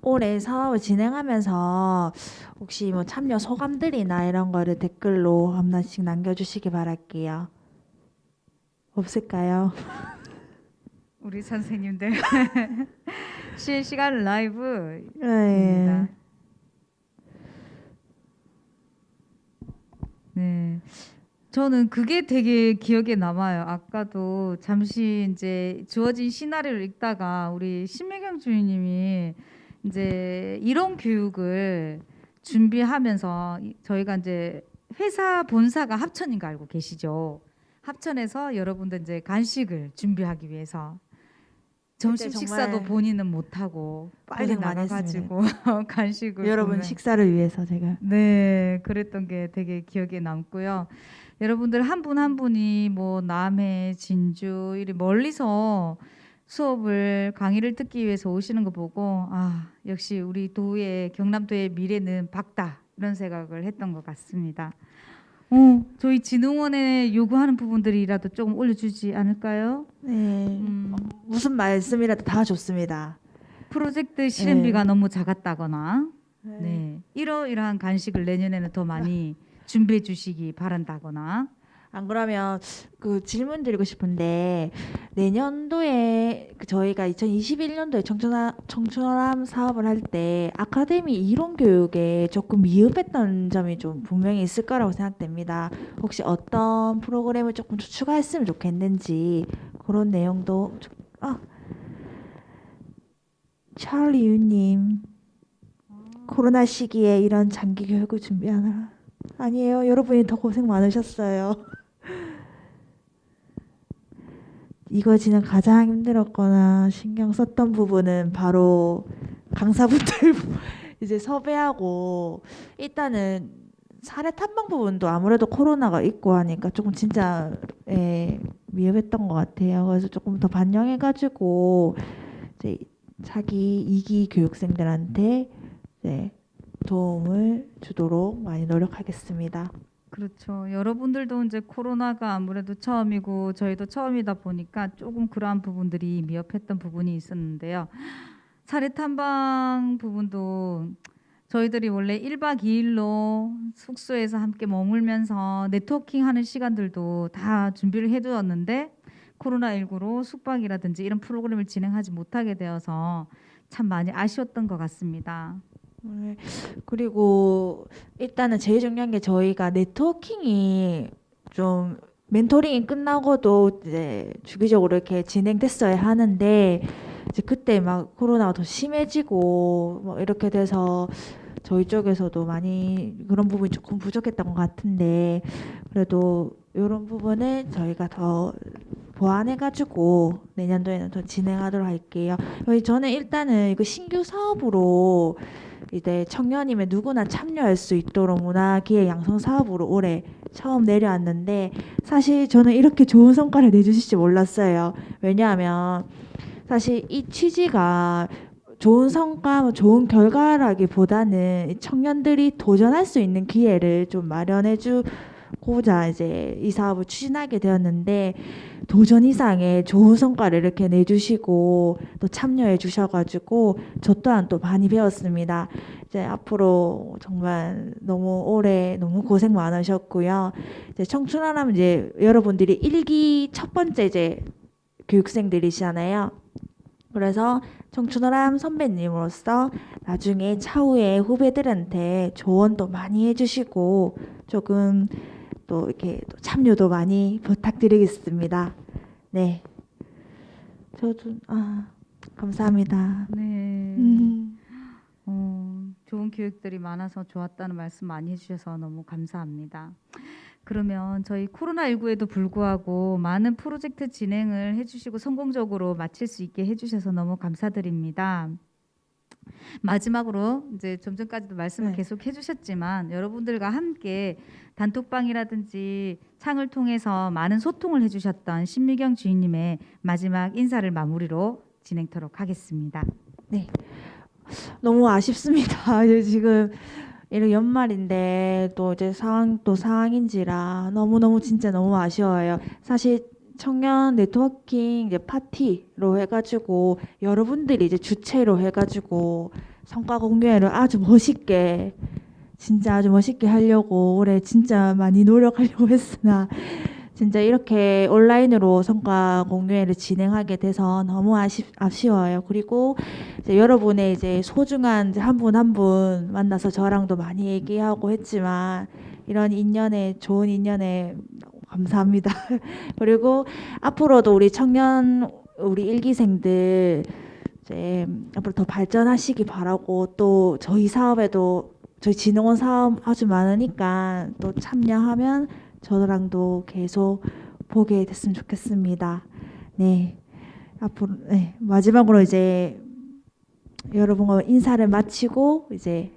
올해 사업을 진행하면서 혹시 뭐 참여 소감들이나 이런 거를 댓글로 하나씩 남겨주시기 바랄게요. 없을까요? 우리 선생님들 실시간 라이브입니다. 네. 네. 저는 그게 되게 기억에 남아요. 아까도 잠시 이제 주어진 시나리오를 읽다가 우리 신미경 주인님이 이제 이론 교육을 준비하면서 저희가 이제 회사 본사가 합천인 거 알고 계시죠? 합천에서 여러분들 이제 간식을 준비하기 위해서 점심 정말 식사도 본인은 못 하고 빨리 고생 많이 나가가지고 간식을 여러분 보내- 식사를 위해서 제가 네, 그랬던 게 되게 기억에 남고요. 여러분들 한 분 한 분이 뭐 남해, 진주 이리 멀리서 수업을 강의를 듣기 위해서 오시는 거 보고 아, 역시 우리 도의 경남도의 미래는 밝다 이런 생각을 했던 것 같습니다. 저희 진흥원에 요구하는 부분들이라도 조금 올려주지 않을까요? 네. 무슨 말씀이라도 다 좋습니다. 프로젝트 실행비가 네. 너무 작았다거나 네. 네. 이러이러한 간식을 내년에는 더 많이 준비해 주시기 바란다거나 안 그러면 그 질문 드리고 싶은데 내년도에 저희가 2021년도에 청춘어람 사업을 할 때 아카데미 이론 교육에 조금 미흡했던 점이 좀 분명히 있을 거라고 생각됩니다. 혹시 어떤 프로그램을 조금 추가했으면 좋겠는지 그런 내용도 찰리 유님 코로나 시기에 이런 장기 교육을 준비하느라 아니에요. 여러분이 더 고생 많으셨어요. 이거 지금 가장 힘들었거나 신경 썼던 부분은 바로 강사분들 이제 섭외하고 일단은 사례 탐방 부분도 아무래도 코로나가 있고 하니까 조금 진짜 미흡했던 것 같아요. 그래서 조금 더 반영해가지고 이제 자기 2기 교육생들한테 이제 도움을 주도록 많이 노력하겠습니다. 그렇죠. 여러분들도 이제 코로나가 아무래도 처음이고 저희도 처음이다 보니까 조금 그러한 부분들이 미흡했던 부분이 있었는데요. 사례 탐방 부분도 저희들이 원래 1박 2일로 숙소에서 함께 머물면서 네트워킹하는 시간들도 다 준비를 해두었는데 코로나19로 숙박이라든지 이런 프로그램을 진행하지 못하게 되어서 참 많이 아쉬웠던 것 같습니다. 네. 그리고 일단은 제일 중요한 게 저희가 네트워킹이 좀 멘토링이 끝나고도 이제 주기적으로 이렇게 진행됐어야 하는데 이제 그때 막 코로나가 더 심해지고 뭐 이렇게 돼서 저희 쪽에서도 많이 그런 부분이 조금 부족했던 것 같은데 그래도 이런 부분은 저희가 더 보완해가지고 내년도에는 더 진행하도록 할게요. 저는 일단은 이거 신규 사업으로 이제 청년이면 누구나 참여할 수 있도록 문화기획 양성 사업으로 올해 처음 내려왔는데 사실 저는 이렇게 좋은 성과를 내주실지 몰랐어요. 왜냐하면 사실 이 취지가 좋은 성과, 좋은 결과라기보다는 이 청년들이 도전할 수 있는 기회를 좀 마련해주고자 이제 이 사업을 추진하게 되었는데 도전 이상의 좋은 성과를 이렇게 내주시고 또 참여해 주셔가지고 저 또한 또 많이 배웠습니다. 이제 앞으로 정말 너무 올해 너무 고생 많으셨고요. 이제 청춘하라면 이제 여러분들이 1기 첫 번째 이제 교육생들이시잖아요. 그래서 청춘어람 선배님으로서 나중에 차후에 후배들한테 조언도 많이 해주시고 조금 또 이렇게 또 참여도 많이 부탁드리겠습니다. 네, 저도 감사합니다. 네. 좋은 교육들이 많아서 좋았다는 말씀 많이 해주셔서 너무 감사합니다. 그러면 저희 코로나19에도 불구하고 많은 프로젝트 진행을 해주시고 성공적으로 마칠 수 있게 해주셔서 너무 감사드립니다. 마지막으로 이제 좀 전까지도 말씀을 계속 해주셨지만 여러분들과 함께 단톡방이라든지 창을 통해서 많은 소통을 해주셨던 신미경 주인님의 마지막 인사를 마무리로 진행토록 하겠습니다. 네, 너무 아쉽습니다. 지금 이런 연말인데 또 이제 상황인지라 너무너무 진짜 너무 아쉬워요. 사실 청년 네트워킹 이제 파티로 해가지고 여러분들이 이제 주체로 해가지고 성과 공개를 아주 멋있게 진짜 아주 멋있게 하려고 올해 진짜 많이 노력하려고 했으나 진짜 이렇게 온라인으로 성과 공개를 진행하게 돼서 너무 아쉬워요. 그리고 이제 여러분의 이제 소중한 한 분 한 분 만나서 저랑도 많이 얘기하고 했지만 이런 인연에 좋은 인연에 감사합니다. 그리고 앞으로도 우리 일기생들 이제 앞으로 더 발전하시기 바라고 또 저희 사업에도 저희 진흥원 사업 아주 많으니까 또 참여하면 저랑도 계속 보게 됐으면 좋겠습니다. 네. 앞으로 마지막으로 이제 여러분과 인사를 마치고 이제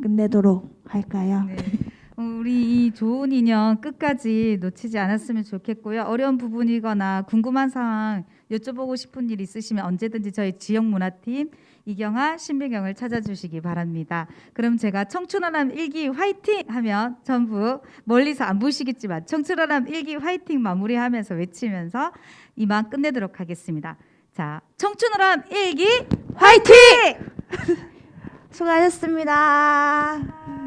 끝내도록 할까요? 네. 우리 이 좋은 인연 끝까지 놓치지 않았으면 좋겠고요. 어려운 부분이거나 궁금한 사항 여쭤보고 싶은 일 있으시면 언제든지 저희 지역문화팀 이경아, 신비경을 찾아주시기 바랍니다. 그럼 제가 청춘어람 일기 화이팅 하면 전부 멀리서 안 보시겠지만 청춘어람 일기 화이팅 마무리하면서 외치면서 이만 끝내도록 하겠습니다. 자, 청춘어람 일기 화이팅! 수고하셨습니다.